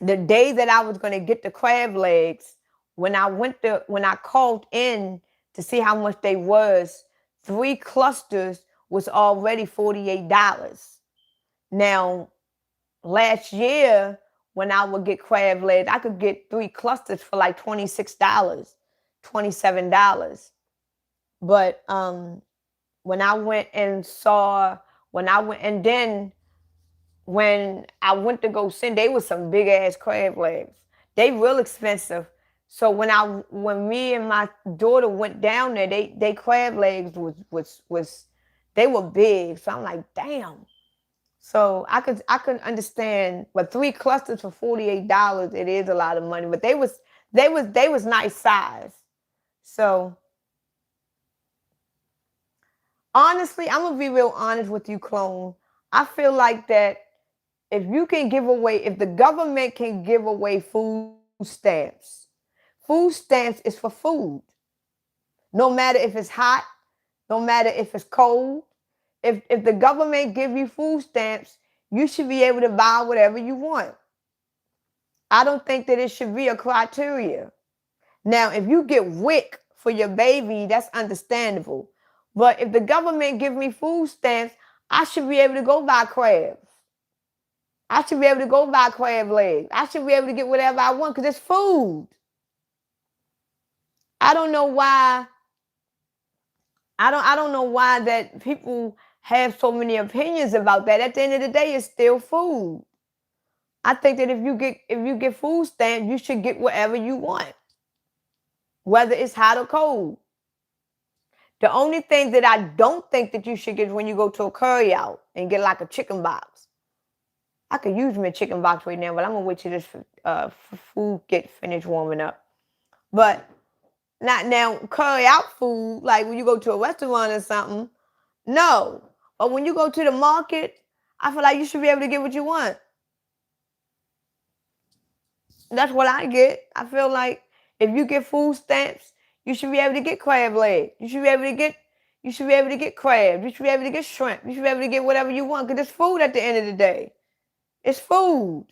the day that I was going to get the crab legs, when I called in to see how much they was, 3 clusters was already $48. Now, last year, when I would get crab legs, I could get 3 clusters for like $26, $27. But when I went to go send, they was some big ass crab legs. They real expensive. So when me and my daughter went down there, they crab legs was they were big. So I'm like, damn. So I could understand, but 3 clusters for $48, it is a lot of money. But they was nice size. So honestly, I'm gonna be real honest with you, Clone. I feel like that if the government can give away food stamps is for food. No matter if it's hot, no matter if it's cold. If the government give you food stamps, you should be able to buy whatever you want. I don't think that it should be a criteria. Now, if you get WIC for your baby, that's understandable. But if the government give me food stamps, I should be able to go buy crabs. I should be able to go buy crab legs. I should be able to get whatever I want because it's food. I don't know why. I don't know why that people have so many opinions about that. At the end of the day, it's still food. I think that if you get food stamps, you should get whatever you want, whether it's hot or cold. The only thing that I don't think that you should get when you go to a curry out and get like a chicken box. I could use me a chicken box right now, but I'm gonna wait till this food get finished warming up. But not now curry out food, like when you go to a restaurant or something. No. But when you go to the market, I feel like you should be able to get what you want. That's what I get. I feel like if you get food stamps, you should be able to get crab legs. You should be able to get crabs. You should be able to get shrimp. You should be able to get whatever you want because it's food at the end of the day. It's food.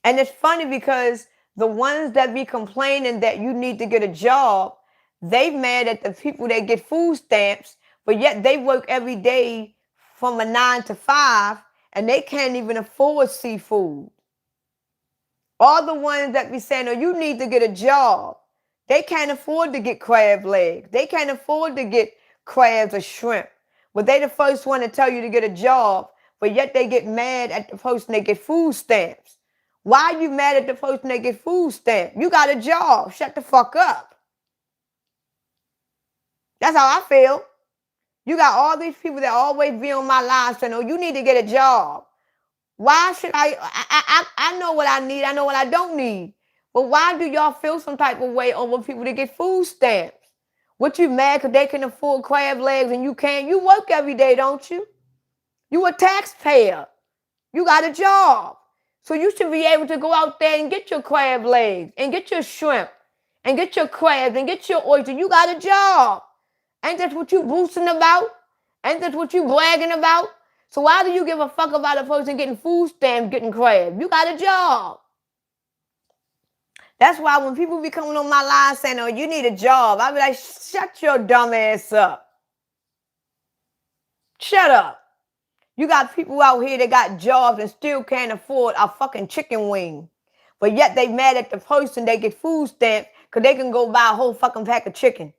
And it's funny because the ones that be complaining that you need to get a job, they mad at the people that get food stamps, but yet they work every day from a 9 to 5 and they can't even afford seafood. All the ones that be saying, oh, you need to get a job. They can't afford to get crab legs. They can't afford to get crabs or shrimp. But they the first one to tell you to get a job. but yet they get mad at the person they get food stamps. Why are you mad at the person they get food stamps? You got a job. Shut the fuck up. That's how I feel. You got all these people that always be on my live saying, oh, you need to get a job. Why should I know what I need. I know what I don't need. But why do y'all feel some type of way over people that get food stamps? What, you mad because they can afford crab legs and you can't? You work every day, don't you? You a taxpayer. You got a job. So you should be able to go out there and get your crab legs and get your shrimp and get your crabs and get your oyster. You got a job. Ain't that what you boosting about? Ain't that what you bragging about? So why do you give a fuck about a person getting food stamps, getting crabs? You got a job. That's why when people be coming on my line saying, oh, you need a job, I be like, shut your dumb ass up. Shut up. You got people out here that got jobs and still can't afford a fucking chicken wing. But yet they mad at the person they get food stamps because they can go buy a whole fucking pack of chicken.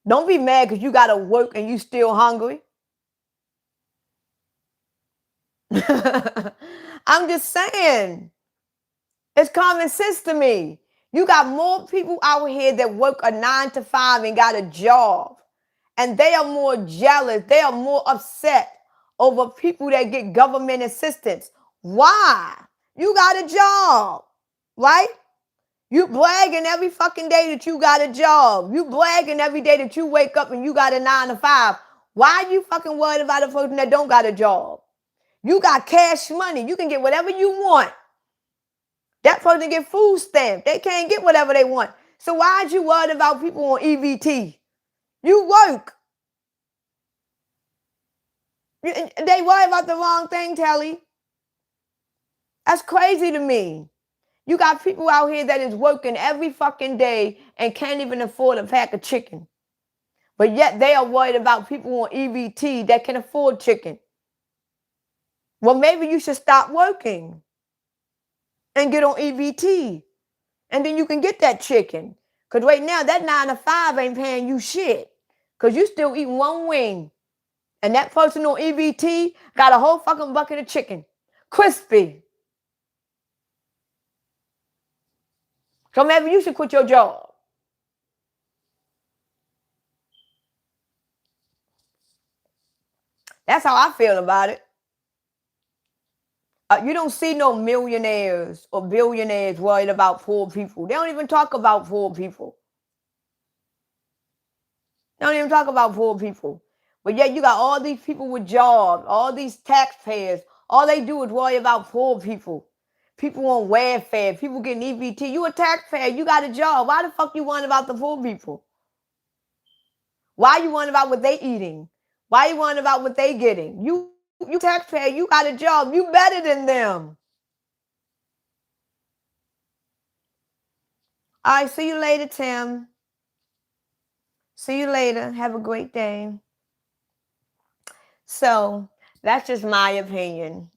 Don't be mad because you got to work and you still hungry. I'm just saying. It's common sense to me. You got more people out here that work a 9 to 5 and got a job. And they are more jealous. They are more upset over people that get government assistance. Why? You got a job, right? You bragging every fucking day that you got a job. You bragging every day that you wake up and you got a 9 to 5. Why are you fucking worried about a person that don't got a job? You got cash money. You can get whatever you want. That person get food stamps. They can't get whatever they want. So why are you worried about people on EBT? You work. They worry about the wrong thing, Telly. That's crazy to me. You got people out here that is working every fucking day and can't even afford a pack of chicken. But yet they are worried about people on EBT that can afford chicken. Well, maybe you should stop working and get on EBT. And then you can get that chicken. Because right now, that 9 to 5 ain't paying you shit. Because you still eating one wing. And that person on EBT got a whole fucking bucket of chicken. Crispy. So maybe you should quit your job. That's how I feel about it. You don't see no millionaires or billionaires worried about poor people. They don't even talk about poor people. They don't even talk about poor people. But yet you got all these people with jobs, all these taxpayers. All they do is worry about poor people. People on welfare, people getting EBT. You a taxpayer, you got a job. Why the fuck you worrying about the poor people? Why you worrying about what they eating? Why you worrying about what they getting? You taxpayer, you got a job. You better than them. All right, see you later, Tim. See you later. Have a great day. So that's just my opinion.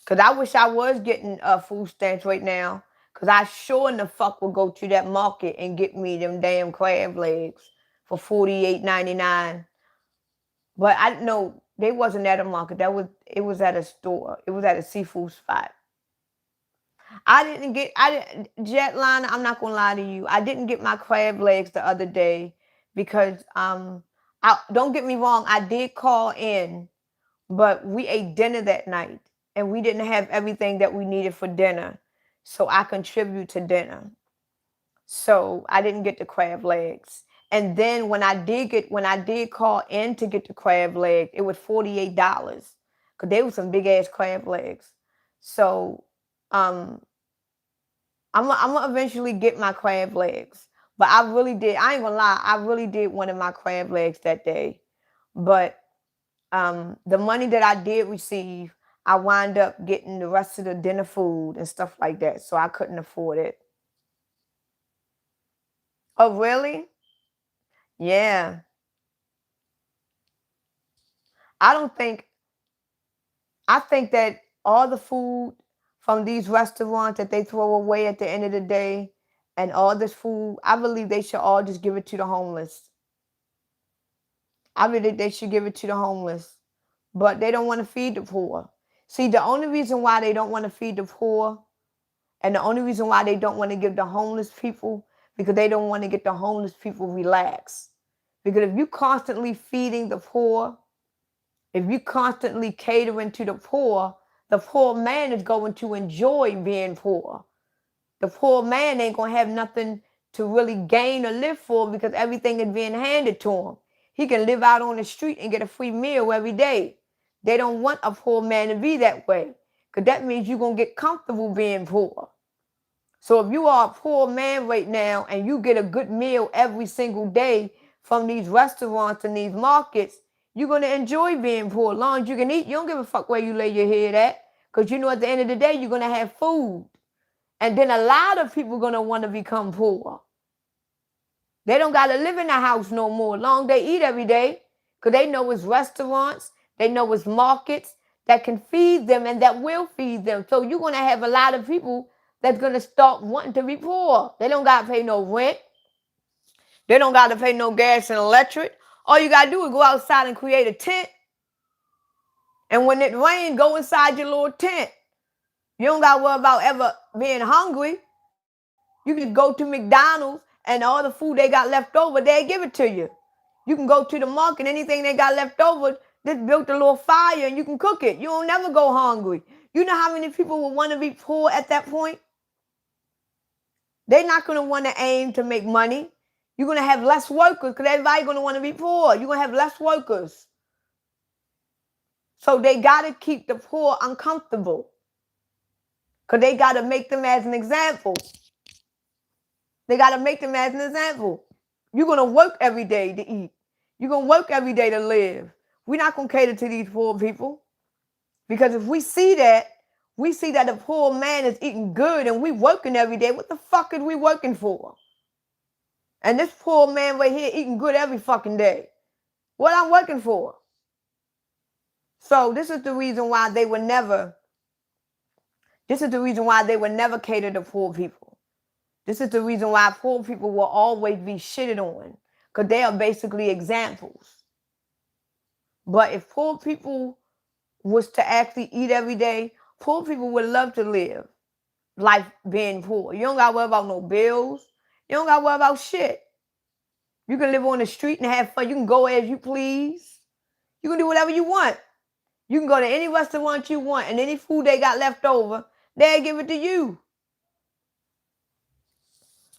Because I wish I was getting food stamps right now. Because I sure in the fuck would go to that market and get me them damn crab legs for $48.99. But I know they wasn't at a market. It was at a store. It was at a seafood spot. Jetliner, I'm not gonna lie to you. I didn't get my crab legs the other day because don't get me wrong, I did call in, but we ate dinner that night and we didn't have everything that we needed for dinner. So I contribute to dinner. So I didn't get the crab legs. And then when I did call in to get the crab leg, it was $48. Because they were some big ass crab legs. So I'm gonna eventually get my crab legs. But I really did. I ain't gonna lie. I really did wanted my crab legs that day. But the money that I did receive, I wound up getting the rest of the dinner food and stuff like that. So I couldn't afford it. Oh, really? Yeah. I think that all the food from these restaurants that they throw away at the end of the day and all this food, I believe they should all just give it to the homeless. I believe they should give it to the homeless but they don't want to feed the poor. See, the only reason why they don't want to feed the poor, and the only reason why they don't want to give the homeless people, because they don't want to get the homeless people relaxed. Because if you constantly feeding the poor, if you constantly catering to the poor man is going to enjoy being poor. The poor man ain't going to have nothing to really gain or live for because everything is being handed to him. He can live out on the street and get a free meal every day. They don't want a poor man to be that way, because that means you're going to get comfortable being poor. So if you are a poor man right now and you get a good meal every single day from these restaurants and these markets, you're going to enjoy being poor. As long as you can eat, you don't give a fuck where you lay your head at, because you know at the end of the day, you're going to have food. And then a lot of people are going to want to become poor. They don't got to live in the house no more. As long as they eat every day, because they know it's restaurants, they know it's markets that can feed them and that will feed them. So you're going to have a lot of people that's going to start wanting to be poor. They don't got to pay no rent. They don't got to pay no gas and electric. All you got to do is go outside and create a tent. And when it rains, go inside your little tent. You don't got to worry about ever being hungry. You can go to McDonald's and all the food they got left over, they'll give it to you. You can go to the market, anything they got left over, just built a little fire and you can cook it. You don't never go hungry. You know how many people will want to be poor at that point? They're not going to want to aim to make money. You're going to have less workers because everybody's going to want to be poor. You're going to have less workers. So they got to keep the poor uncomfortable, because they got to make them as an example. They got to make them as an example. You're going to work every day to eat. You're going to work every day to live. We're not going to cater to these poor people. Because if we see that the poor man is eating good and we working every day, what the fuck is we working for? And this poor man right here eating good every fucking day. What I'm working for? So this is the reason why they would never cater to poor people. This is the reason why poor people will always be shitted on, because they are basically examples. But if poor people was to actually eat every day, poor people would love to live life being poor. You don't got to worry about no bills. You don't got to worry about shit. You can live on the street and have fun. You can go as you please. You can do whatever you want. You can go to any restaurant you want, and any food they got left over, they'll give it to you.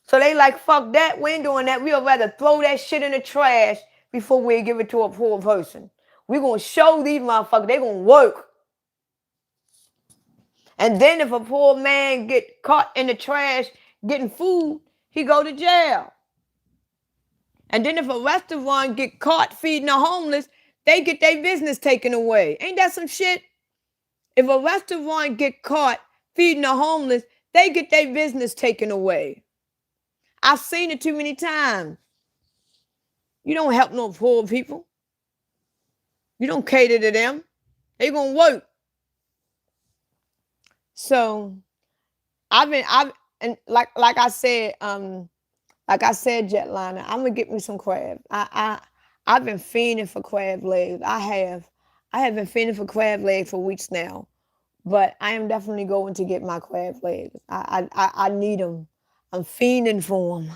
So they like, fuck that, we ain't doing that. We'd rather throw that shit in the trash before we give it to a poor person. We're going to show these motherfuckers they going to work. And then if a poor man get caught in the trash getting food, he go to jail. And then if a restaurant get caught feeding the homeless, they get their business taken away. Ain't that some shit? If a restaurant get caught feeding the homeless, they get their business taken away. I've seen it too many times. You don't help no poor people. You don't cater to them. They gonna work. So and like I said, Jetliner, I'm gonna get me some crab. I've been fiending for crab legs. I have been fiending for crab legs for weeks now, but I am definitely going to get my crab legs. I need them. I'm fiending for them.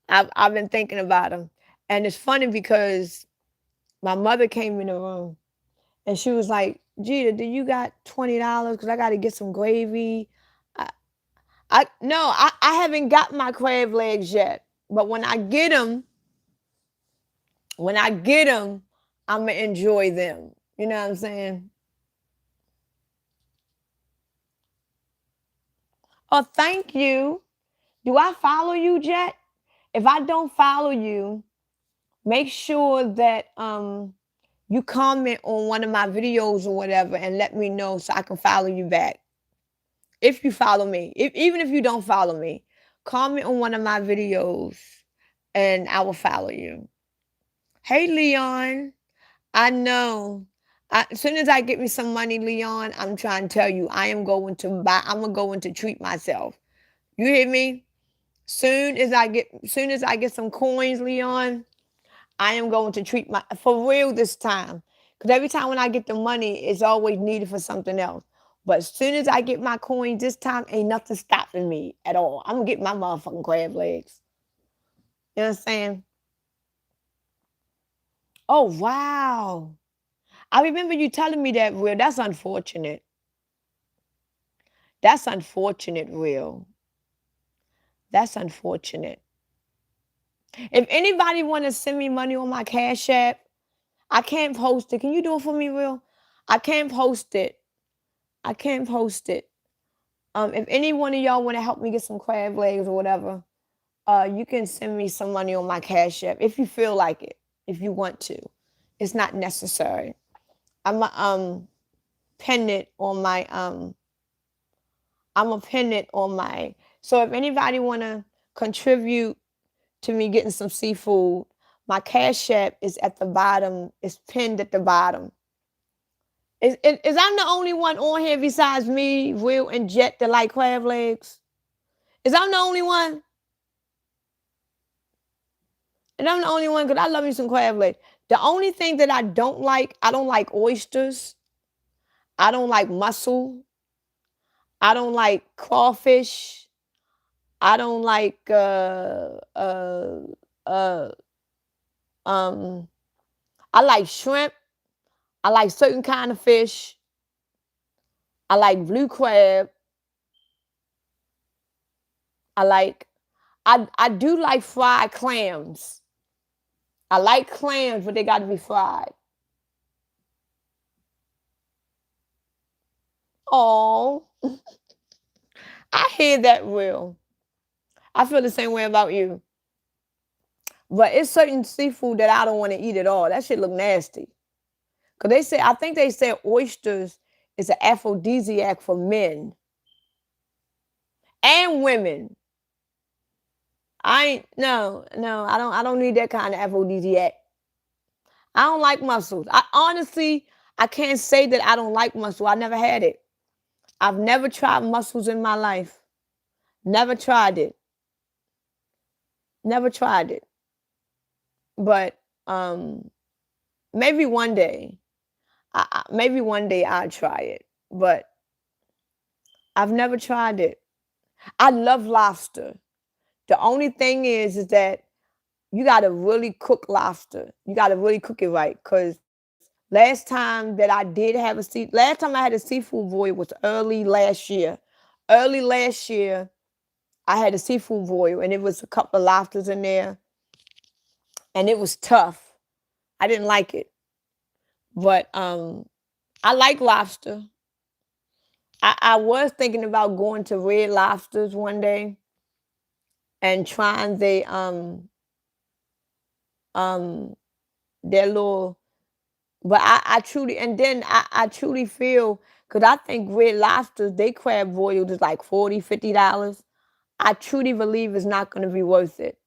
I've been thinking about them, and it's funny because my mother came in the room and she was like, "Gita, do you got $20? Because I got to get some gravy." I haven't got my crab legs yet, but when I get them, I'm gonna enjoy them. You know what I'm saying? Oh, thank you. Do I follow you, Jet? If I don't follow you, make sure that you comment on one of my videos or whatever and let me know so I can follow you back. If you follow me, even if you don't follow me, comment on one of my videos and I will follow you. Hey, Leon. I know. As soon as I get me some money, Leon, I'm trying to tell you, I'm going to treat myself. You hear me? Soon as I get some coins, Leon, I am going to treat for real this time. Because every time when I get the money, it's always needed for something else. But as soon as I get my coins this time, ain't nothing stopping me at all. I'm gonna get my motherfucking crab legs. You know what I'm saying? Oh wow. I remember you telling me that, Will. That's unfortunate. That's unfortunate, Will. That's unfortunate. If anybody want to send me money on my Cash App, I can't post it. Can you do it for me, Will? I can't post it. I can't post it. If any one of y'all want to help me get some crab legs or whatever, you can send me some money on my Cash App if you feel like it, if you want to. It's not necessary. I'm a pin it on my I'm a pin it on my. So if anybody wanna contribute to me getting some seafood, my Cash App is at the bottom. It's pinned at the bottom. Is I'm the only one on here besides me, Will, and Jet that like crab legs? Is I'm the only one? And I'm the only one because I love me some crab legs. The only thing that I don't like oysters. I don't like mussel. I don't like crawfish. I don't like uh um I like shrimp. I like certain kind of fish. I like blue crab. I like I do like fried clams. I like clams, but they got to be fried. Oh, I hear that, Will. I feel the same way about you. But it's certain seafood that I don't want to eat at all. That shit look nasty. Cause they say I think they said oysters is an aphrodisiac for men and women. I ain't no. I don't need that kind of aphrodisiac. I don't like mussels. I honestly I can't say that I don't like mussel. I never had it. I've never tried mussels in my life. Never tried it. Never tried it. But maybe one day. Maybe one day I'll try it. But I've never tried it. I love lobster. The only thing is that you gotta really cook lobster. You gotta really cook it right. Cause last time I had a seafood boil was early last year. Early last year, I had a seafood boil and it was a couple of lobsters in there, and it was tough. I didn't like it. But I like lobster. I was thinking about going to Red Lobsters one day and trying um their little. But I truly, and then I truly feel, because I think Red Lobsters, they crab boiled is like $40, $50. I truly believe it's not going to be worth it.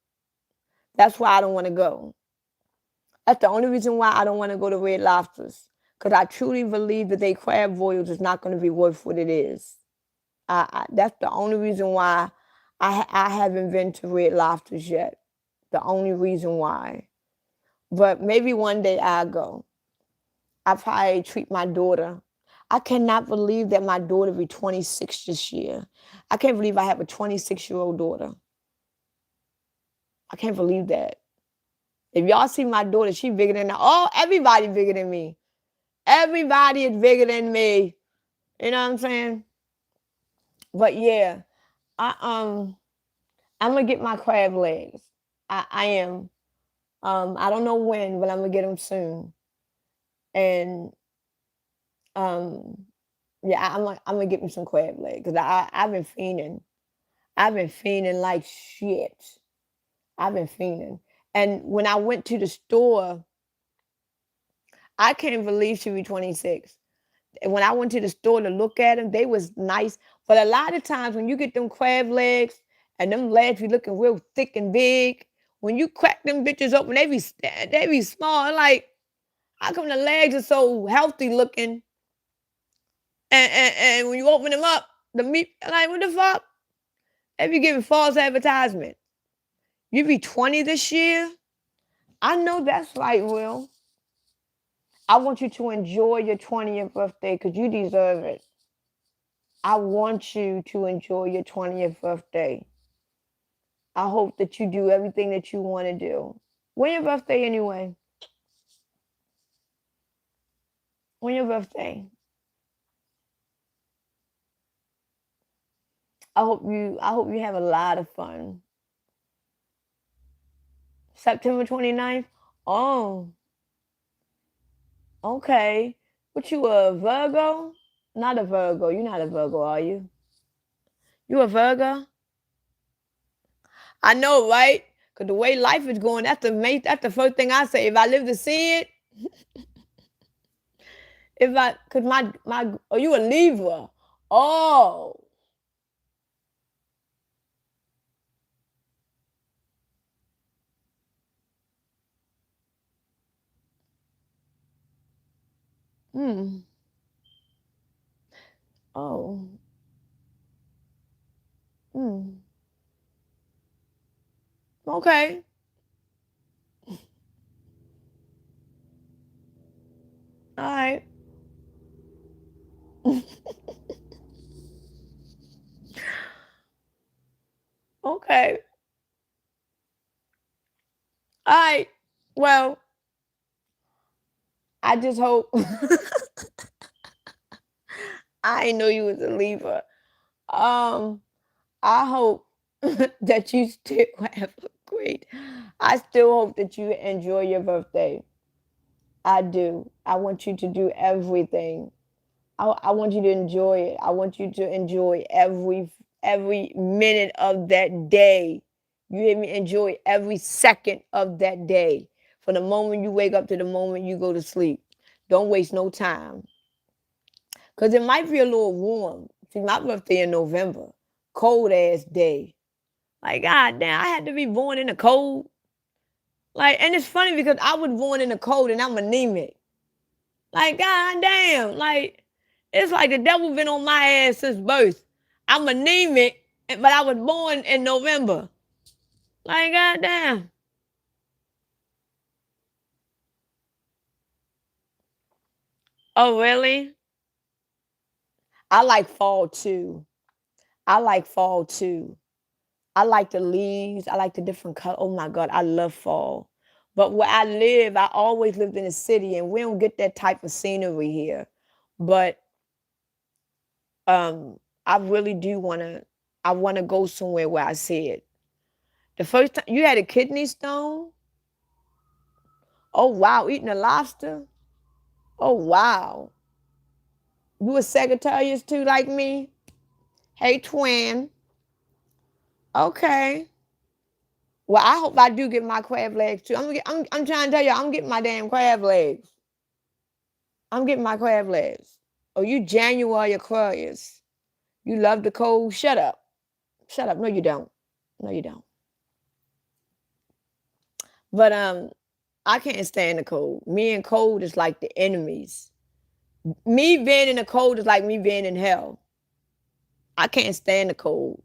That's why I don't want to go. That's the only reason why I don't want to go to Red Lobsters. Because I truly believe that they crab boiled is not going to be worth what it is. That's the only reason why I haven't been to Red Lobsters yet. The only reason why. But maybe one day I'll go. I probably treat my daughter. I cannot believe that my daughter be 26 this year. I can't believe I have a 26-year-old daughter. I can't believe that. If y'all see my daughter, she bigger than everybody bigger than me. Everybody is bigger than me. You know what I'm saying? But yeah, I I'm gonna get my crab legs. I am. I don't know when, but I'm gonna get them soon. And um yeah, I'm gonna get me some crab legs because I've been fiending. I've been fiending like shit. I've been fiending. And when I went to the store, I can't believe she was 26. And when I went to the store to look at them, they was nice. But a lot of times when you get them crab legs and them legs be looking real thick and big, when you crack them bitches open, they be small. Like, how come the legs are so healthy looking? And when you open them up, the meat, like, what the fuck? They be giving false advertisement. You be 20 this year? I know that's right, Will. I want you to enjoy your 20th birthday because you deserve it. I want you to enjoy your 20th birthday. I hope that you do everything that you want to do. When your birthday anyway? When your birthday? I hope you have a lot of fun. September 29th? Oh, okay. What you a Virgo? Not a Virgo. You're not a Virgo, are you? You a Virgo? I know, right? Cause the way life is going, that's the first thing I say. If I live to see it, cause oh, you a Libra? Oh, hmm. Oh, hmm. Okay, all right. Okay, all right. Well, I just hope I didn't know you was a Libra. Um, I hope that you still have a great. I still hope that you enjoy your birthday. I do. I want you to do everything. I want you to enjoy it. I want you to enjoy every minute of that day. You hear me? Enjoy every second of that day. From the moment you wake up to the moment you go to sleep. Don't waste no time. Cause it might be a little warm. See, my birthday in November. Cold ass day. Like, god damn, I had to be born in the cold. Like, and it's funny because I was born in the cold and I'm anemic. Like, god damn, like it's like the devil been on my ass since birth. I'm anemic, but I was born in November. Like, god damn. Oh, really? I like fall too. I like fall too. I like the leaves. I like the different color. Oh my God, I love fall. But where I live, I always lived in the city and we don't get that type of scenery here. But um I really do I wanna go somewhere where I see it. The first time you had a kidney stone? Oh wow, eating a lobster? Oh wow. You a Sagittarius too like me? Hey twin. Okay. Well, I hope I do get my crab legs too. I'm trying to tell you, I'm getting my damn crab legs. I'm getting my crab legs. Oh, you January Aquarius. You love the cold. Shut up. Shut up. No, you don't. No, you don't. But I can't stand the cold. Me and cold is like the enemies. Me being in the cold is like me being in hell. I can't stand the cold.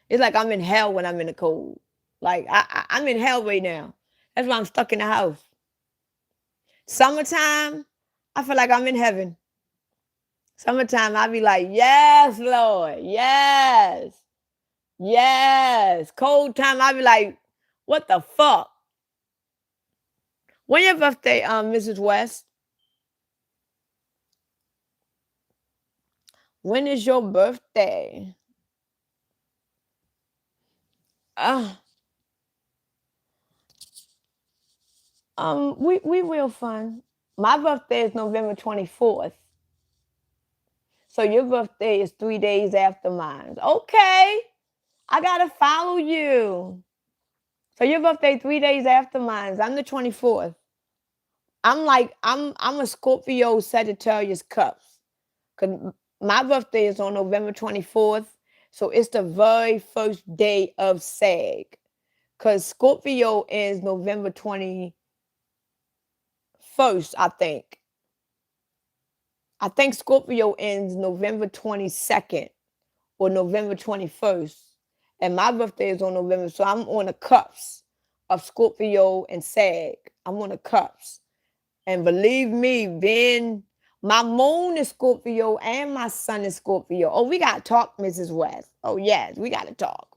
It's like I'm in hell when I'm in the cold. Like I'm in hell right now. That's why I'm stuck in the house. Summertime, I feel like I'm in heaven. Summertime, I be like, yes, Lord, yes, yes. Cold time, I be like, what the fuck? When your birthday, Mrs. West? When is your birthday? Uh, we real fun. My birthday is November 24th. So your birthday is 3 days after mine. Okay. I gotta follow you. So your birthday 3 days after mine. I'm the 24th. I'm a Scorpio Sagittarius cups. Cause my birthday is on November 24th. So it's the very first day of SAG. Cause Scorpio is November 21st, I think. I think Scorpio ends November 22nd or November 21st. And my birthday is on November. So I'm on the cups of Scorpio and SAG. I'm on the cups. And believe me, being my moon is Scorpio and my sun is Scorpio. Oh, we got to talk, Mrs. West. Oh, yes, we got to talk.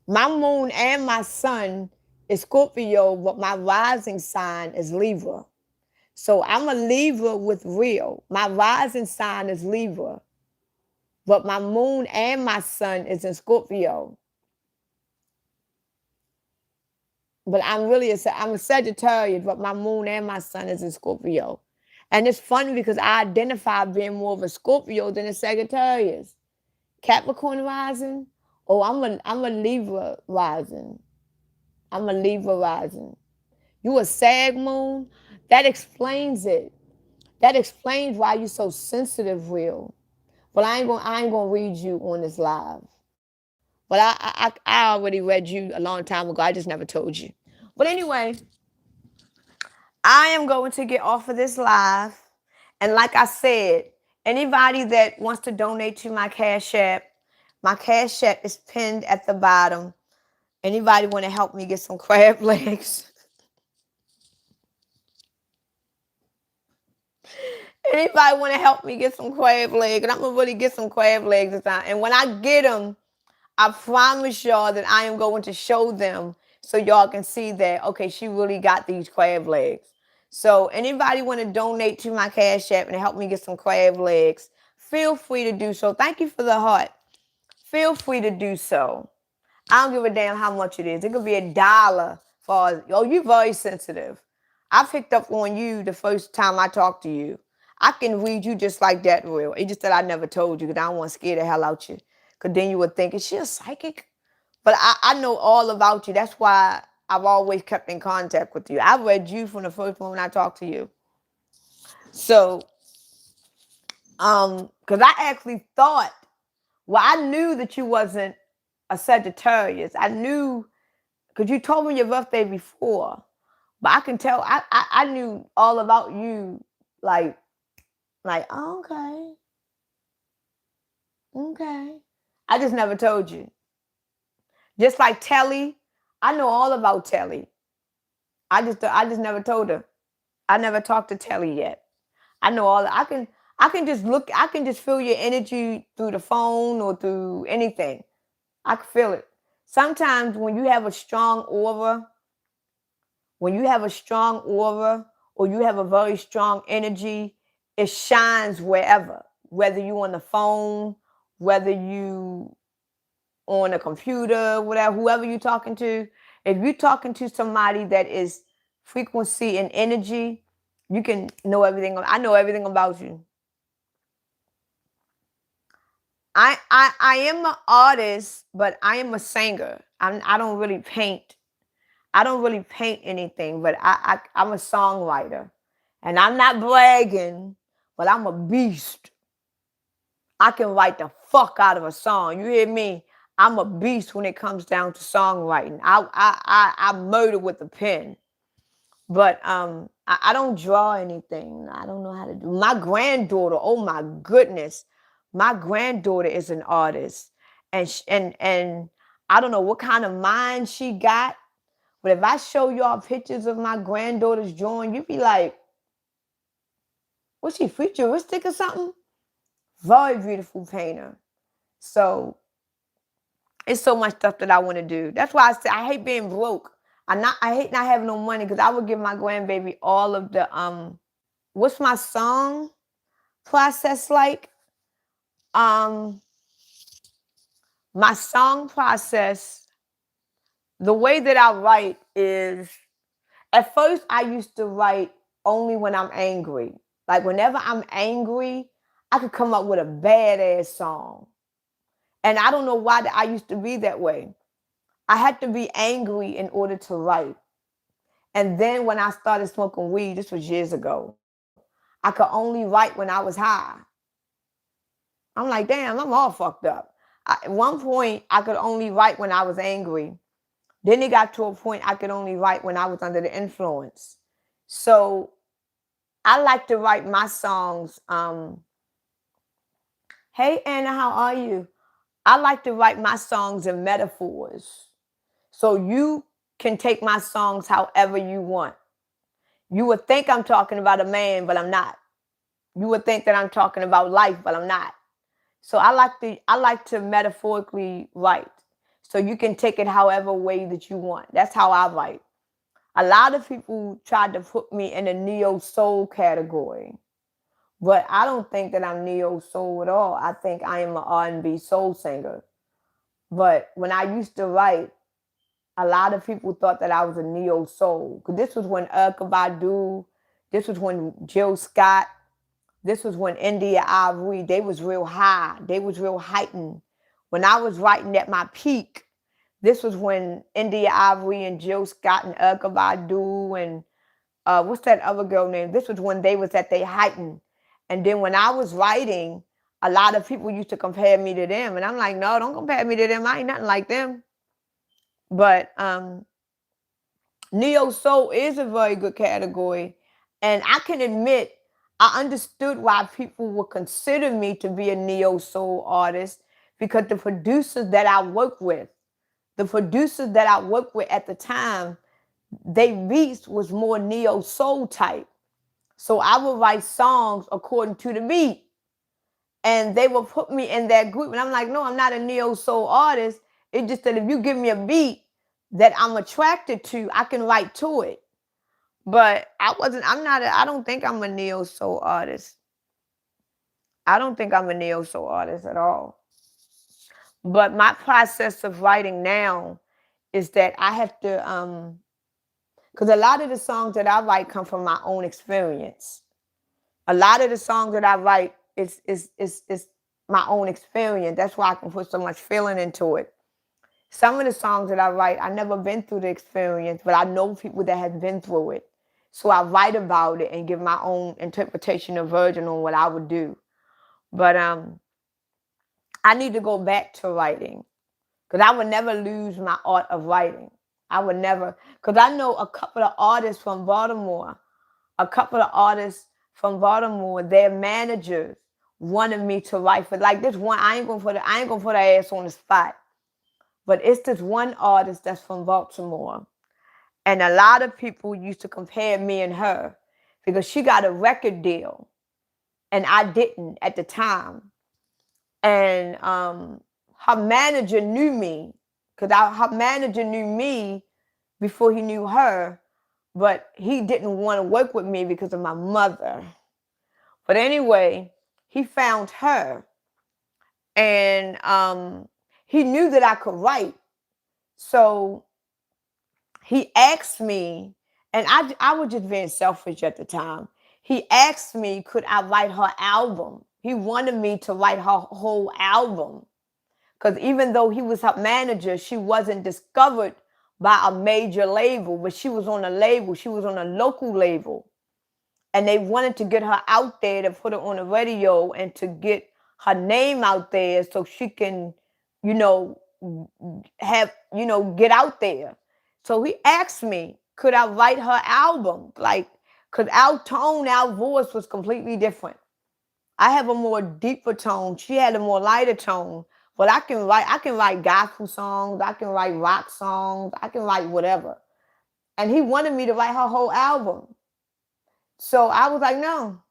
My moon and my sun is Scorpio, but my rising sign is Libra. So I'm a Libra with real. My rising sign is Libra, but my moon and my sun is in Scorpio. But I'm a Sagittarius, but my moon and my sun is in Scorpio. And it's funny because I identify being more of a Scorpio than a Sagittarius. Capricorn rising. Oh, I'm a Libra rising. I'm a Libra rising. You a Sag moon? That explains it. That explains why you're so sensitive, real. But I ain't gonna read you on this live. But I already read you a long time ago. I just never told you. But anyway, I am going to get off of this live. And like I said, anybody that wants to donate to my Cash App is pinned at the bottom. Anybody want to help me get some crab legs? Anybody want to help me get some crab legs? And I'm going to really get some crab legs this time. And when I get them, I promise y'all that I am going to show them so y'all can see that, okay, she really got these crab legs. So anybody want to donate to my Cash App and help me get some crab legs, feel free to do so. Thank you for the heart. Feel free to do so. I don't give a damn how much it is. It could be $1 for, oh, you're very sensitive. I picked up on you the first time I talked to you. I can read you just like that, real. It's just that I never told you because I don't want to scare the hell out you. Because then you would think, is she a psychic? But I know all about you. That's why I've always kept in contact with you. I read you from the first moment I talked to you. So, because I actually thought, well, I knew that you wasn't a Sagittarius. I knew, because you told me your birthday before. But I can tell, I knew all about you, like, oh, okay. I just never told you. Just like Telly, I know all about Telly. I just never told her. I never talked to Telly yet. I know all. I can just look. I can just feel your energy through the phone or through anything. I can feel it. Sometimes when you have a strong aura, or you have a very strong energy, it shines wherever. Whether you on the phone, whether you on a computer, whatever, whoever you're talking to. If you're talking to somebody that is frequency and energy, you can know everything. I know everything about you. I am an artist, but I am a singer. I don't really paint. I don't really paint anything, but I'm a songwriter. And I'm not bragging, but I'm a beast. I can write the fuck out of a song. You hear me? I'm a beast when it comes down to songwriting. I murder with a pen. But I don't draw anything. I don't know how to do. My granddaughter, oh my goodness, my granddaughter is an artist, and I don't know what kind of mind she got. But if I show y'all pictures of my granddaughter's drawing, you'd be like, was she futuristic or something? Very beautiful painter. So it's so much stuff that I want to do. That's why I say I hate being broke. I hate not having no money because I would give my grandbaby all of the what's my song process like? My song process, the way that I write is, at first I used to write only when I'm angry. Like whenever I'm angry, I could come up with a badass song. And I don't know why I used to be that way. I had to be angry in order to write. And then when I started smoking weed, this was years ago, I could only write when I was high. I'm like, damn, I'm all fucked up. At one point, I could only write when I was angry. Then it got to a point I could only write when I was under the influence. So I like to write my songs. Hey, Anna, how are you? I like to write my songs in metaphors. So you can take my songs however you want. You would think I'm talking about a man, but I'm not. You would think that I'm talking about life, but I'm not. So I like to metaphorically write. So you can take it however way that you want. That's how I write. A lot of people tried to put me in a neo soul category, but I don't think that I'm neo soul at all. I think I am an R&B soul singer. But when I used to write, a lot of people thought that I was a neo soul. Because this was when Erykah Badu, this was when Jill Scott, this was when India Ivory, they was real high. They was real heightened. When I was writing at my peak, this was when India Ivory and Jill Scott and Erykah Badu and what's that other girl name? This was when they was at their heightened. And then when I was writing, a lot of people used to compare me to them. And I'm like, no, don't compare me to them. I ain't nothing like them. But neo soul is a very good category. And I can admit, I understood why people would consider me to be a neo soul artist, because the producers that I worked with, at the time, they beats was more neo soul type. So I would write songs according to the beat. And they would put me in that group. And I'm like, no, I'm not a neo soul artist. It's just that if you give me a beat that I'm attracted to, I can write to it. But I don't think I'm a neo soul artist. I don't think I'm a neo soul artist at all. But my process of writing now is that I have to, because a lot of the songs that I write come from my own experience. A lot of the songs that I write is my own experience. That's why I can put so much feeling into it. Some of the songs that I write, I never been through the experience, but I know people that have been through it. So I write about it and give my own interpretation or version on what I would do. But I need to go back to writing, because I would never lose my art of writing. I would never, because I know a couple of artists from Baltimore, their managers wanted me to write for, like, this one. I ain't gonna put her ass on the spot, but it's this one artist that's from Baltimore, and a lot of people used to compare me and her because she got a record deal, and I didn't at the time. And her manager knew me, because her manager knew me before he knew her, but he didn't want to work with me because of my mother. But anyway, he found her, and he knew that I could write. So he asked me, and I was just being selfish at the time. He asked me, could I write her album? He wanted me to write her whole album. Because even though he was her manager, she wasn't discovered by a major label, but she was on a label. She was on a local label. And they wanted to get her out there to put her on the radio and to get her name out there so she can, get out there. So he asked me, could I write her album? Like, because our voice was completely different. I have a more deeper tone. She had a more lighter tone. But I can write gospel songs. I can write rock songs. I can write whatever. And he wanted me to write her whole album. So I was like, no.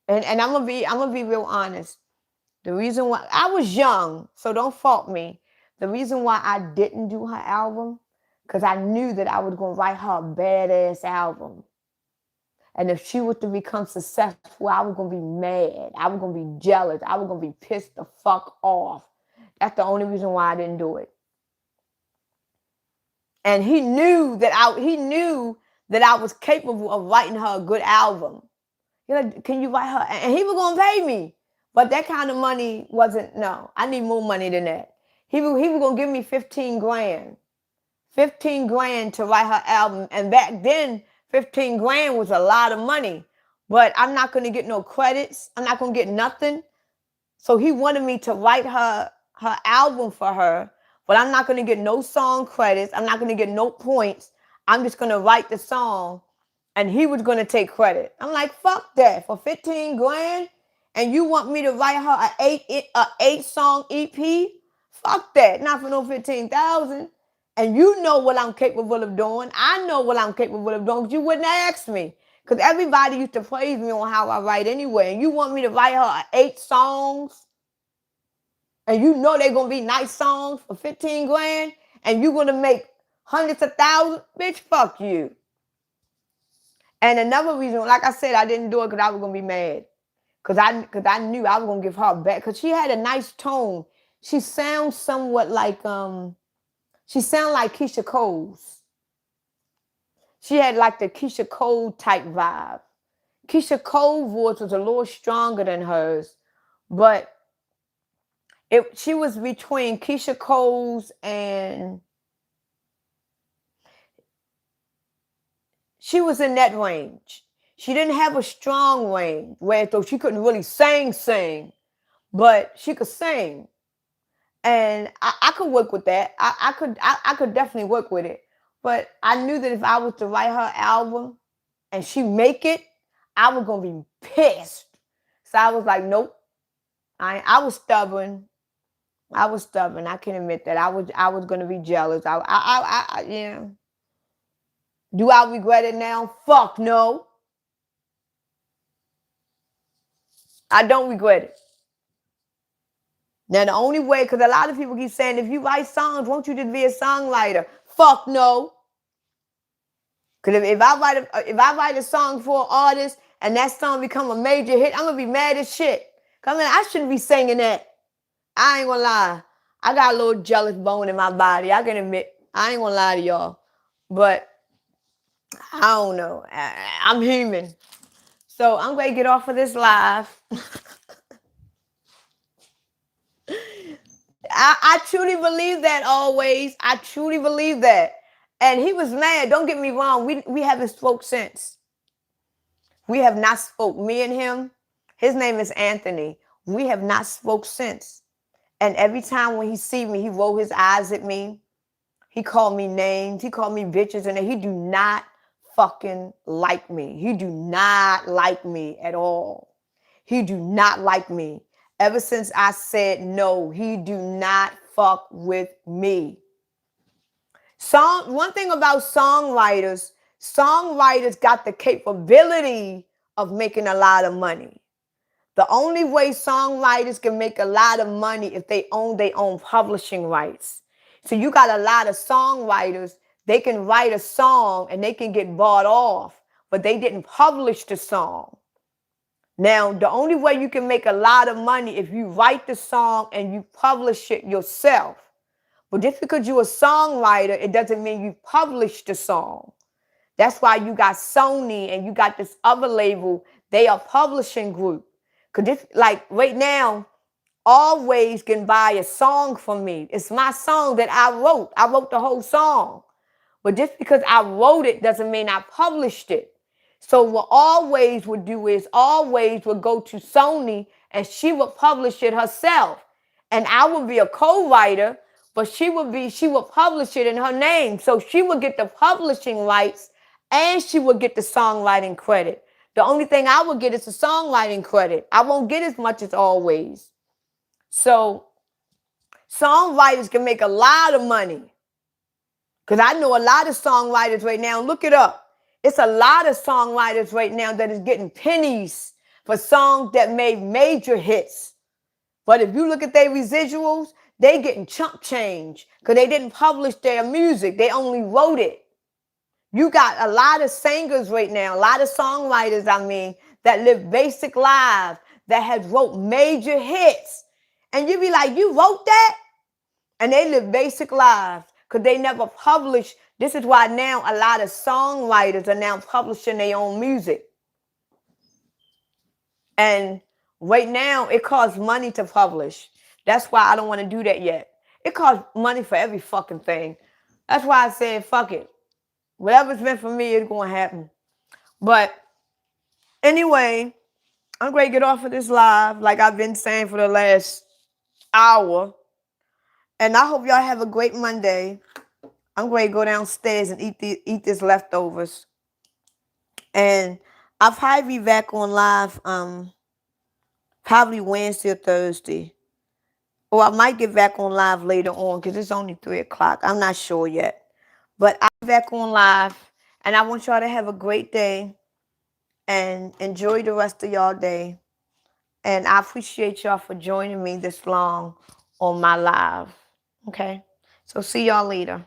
And I'm gonna be real honest. The reason why I was young, so don't fault me. The reason why I didn't do her album, because I knew that I was gonna write her a badass album. And if she was to become successful, I was gonna be mad. I was gonna be jealous. I was gonna be pissed the fuck off. That's the only reason why I didn't do it. And he knew that I was capable of writing her a good album. He's like, can you write her? And he was gonna pay me. But that kind of money wasn't, no. I need more money than that. He was gonna give me 15 grand. 15 grand to write her album. And back then, 15 grand was a lot of money. But I'm not gonna get no credits. I'm not gonna get nothing. So he wanted me to write her album for her, but I'm not gonna get no song credits. I'm not gonna get no points. I'm just gonna write the song, and he was gonna take credit. I'm like, fuck that. For 15 grand, and you want me to write her a 8 song EP? Fuck that. Not for no 15,000. And you know what I'm capable of doing. I know what I'm capable of doing, but you wouldn't ask me. Because everybody used to praise me on how I write anyway. And you want me to write her 8 songs? And you know they're going to be nice songs for 15 grand? And you're going to make hundreds of thousands? Bitch, fuck you. And another reason, like I said, I didn't do it because I was going to be mad. Because I knew I was going to give her back. Because she had a nice tone. She sounds somewhat like, she sounded like Keisha Cole's. She had like the Keisha Cole type vibe. Keisha Cole's voice was a little stronger than hers, but she was between Keisha Cole's and she was in that range. She didn't have a strong range where though she couldn't really sing, but she could sing. And I could work with that. I could definitely work with it. But I knew that if I was to write her album and she make it, I was gonna be pissed. So I was like, nope. I was stubborn. I was stubborn. I can admit that. I was gonna be jealous. Yeah. Do I regret it now? Fuck no. I don't regret it. Now the only way, because a lot of people keep saying, if you write songs, won't you just be a songwriter? Fuck no. Because if I write a song for an artist and that song become a major hit, I'm gonna be mad as shit. Cause I shouldn't be singing that. I ain't gonna lie. I got a little jealous bone in my body. I can admit. I ain't gonna lie to y'all. But I don't know. I'm human. So I'm gonna get off of this live. I truly believe that always. I truly believe that. And he was mad. Don't get me wrong. We haven't spoke since. We have not spoke. Me and him. His name is Anthony. We have not spoke since. And every time when he see me, he roll his eyes at me. He called me names. He called me bitches. And he do not fucking like me. He do not like me at all. He do not like me. Ever since I said no, he do not fuck with me. One thing about songwriters got the capability of making a lot of money. The only way songwriters can make a lot of money if they own their own publishing rights. So you got a lot of songwriters, they can write a song and they can get bought off, but they didn't publish the song. Now, the only way you can make a lot of money if you write the song and you publish it yourself. But just because you're a songwriter, it doesn't mean you publish the song. That's why you got Sony and you got this other label. They are publishing group. Because like right now, Always can buy a song from me. It's my song that I wrote. I wrote the whole song. But just because I wrote it doesn't mean I published it. So what Always would do is Always would go to Sony and she would publish it herself. And I would be a co-writer, but she would publish it in her name. So she would get the publishing rights and she would get the songwriting credit. The only thing I would get is the songwriting credit. I won't get as much as Always. So songwriters can make a lot of money. Because I know a lot of songwriters right now. Look it up. It's a lot of songwriters right now that is getting pennies for songs that made major hits. But if you look at their residuals, they getting chump change because they didn't publish their music. They only wrote it. You got a lot of singers right now, a lot of songwriters, that live basic lives, that have wrote major hits. And you be like, you wrote that? And they live basic lives because they never published. This is why now a lot of songwriters are now publishing their own music. And right now, it costs money to publish. That's why I don't want to do that yet. It costs money for every fucking thing. That's why I said, fuck it. Whatever's meant for me is going to happen. But anyway, I'm going to get off of this live like I've been saying for the last hour. And I hope y'all have a great Monday. I'm going to go downstairs and eat this leftovers. And I'll probably be back on live probably Wednesday or Thursday. Or I might get back on live later on because it's only 3 o'clock. I'm not sure yet. But I'll be back on live. And I want y'all to have a great day and enjoy the rest of y'all day. And I appreciate y'all for joining me this long on my live. Okay? So see y'all later.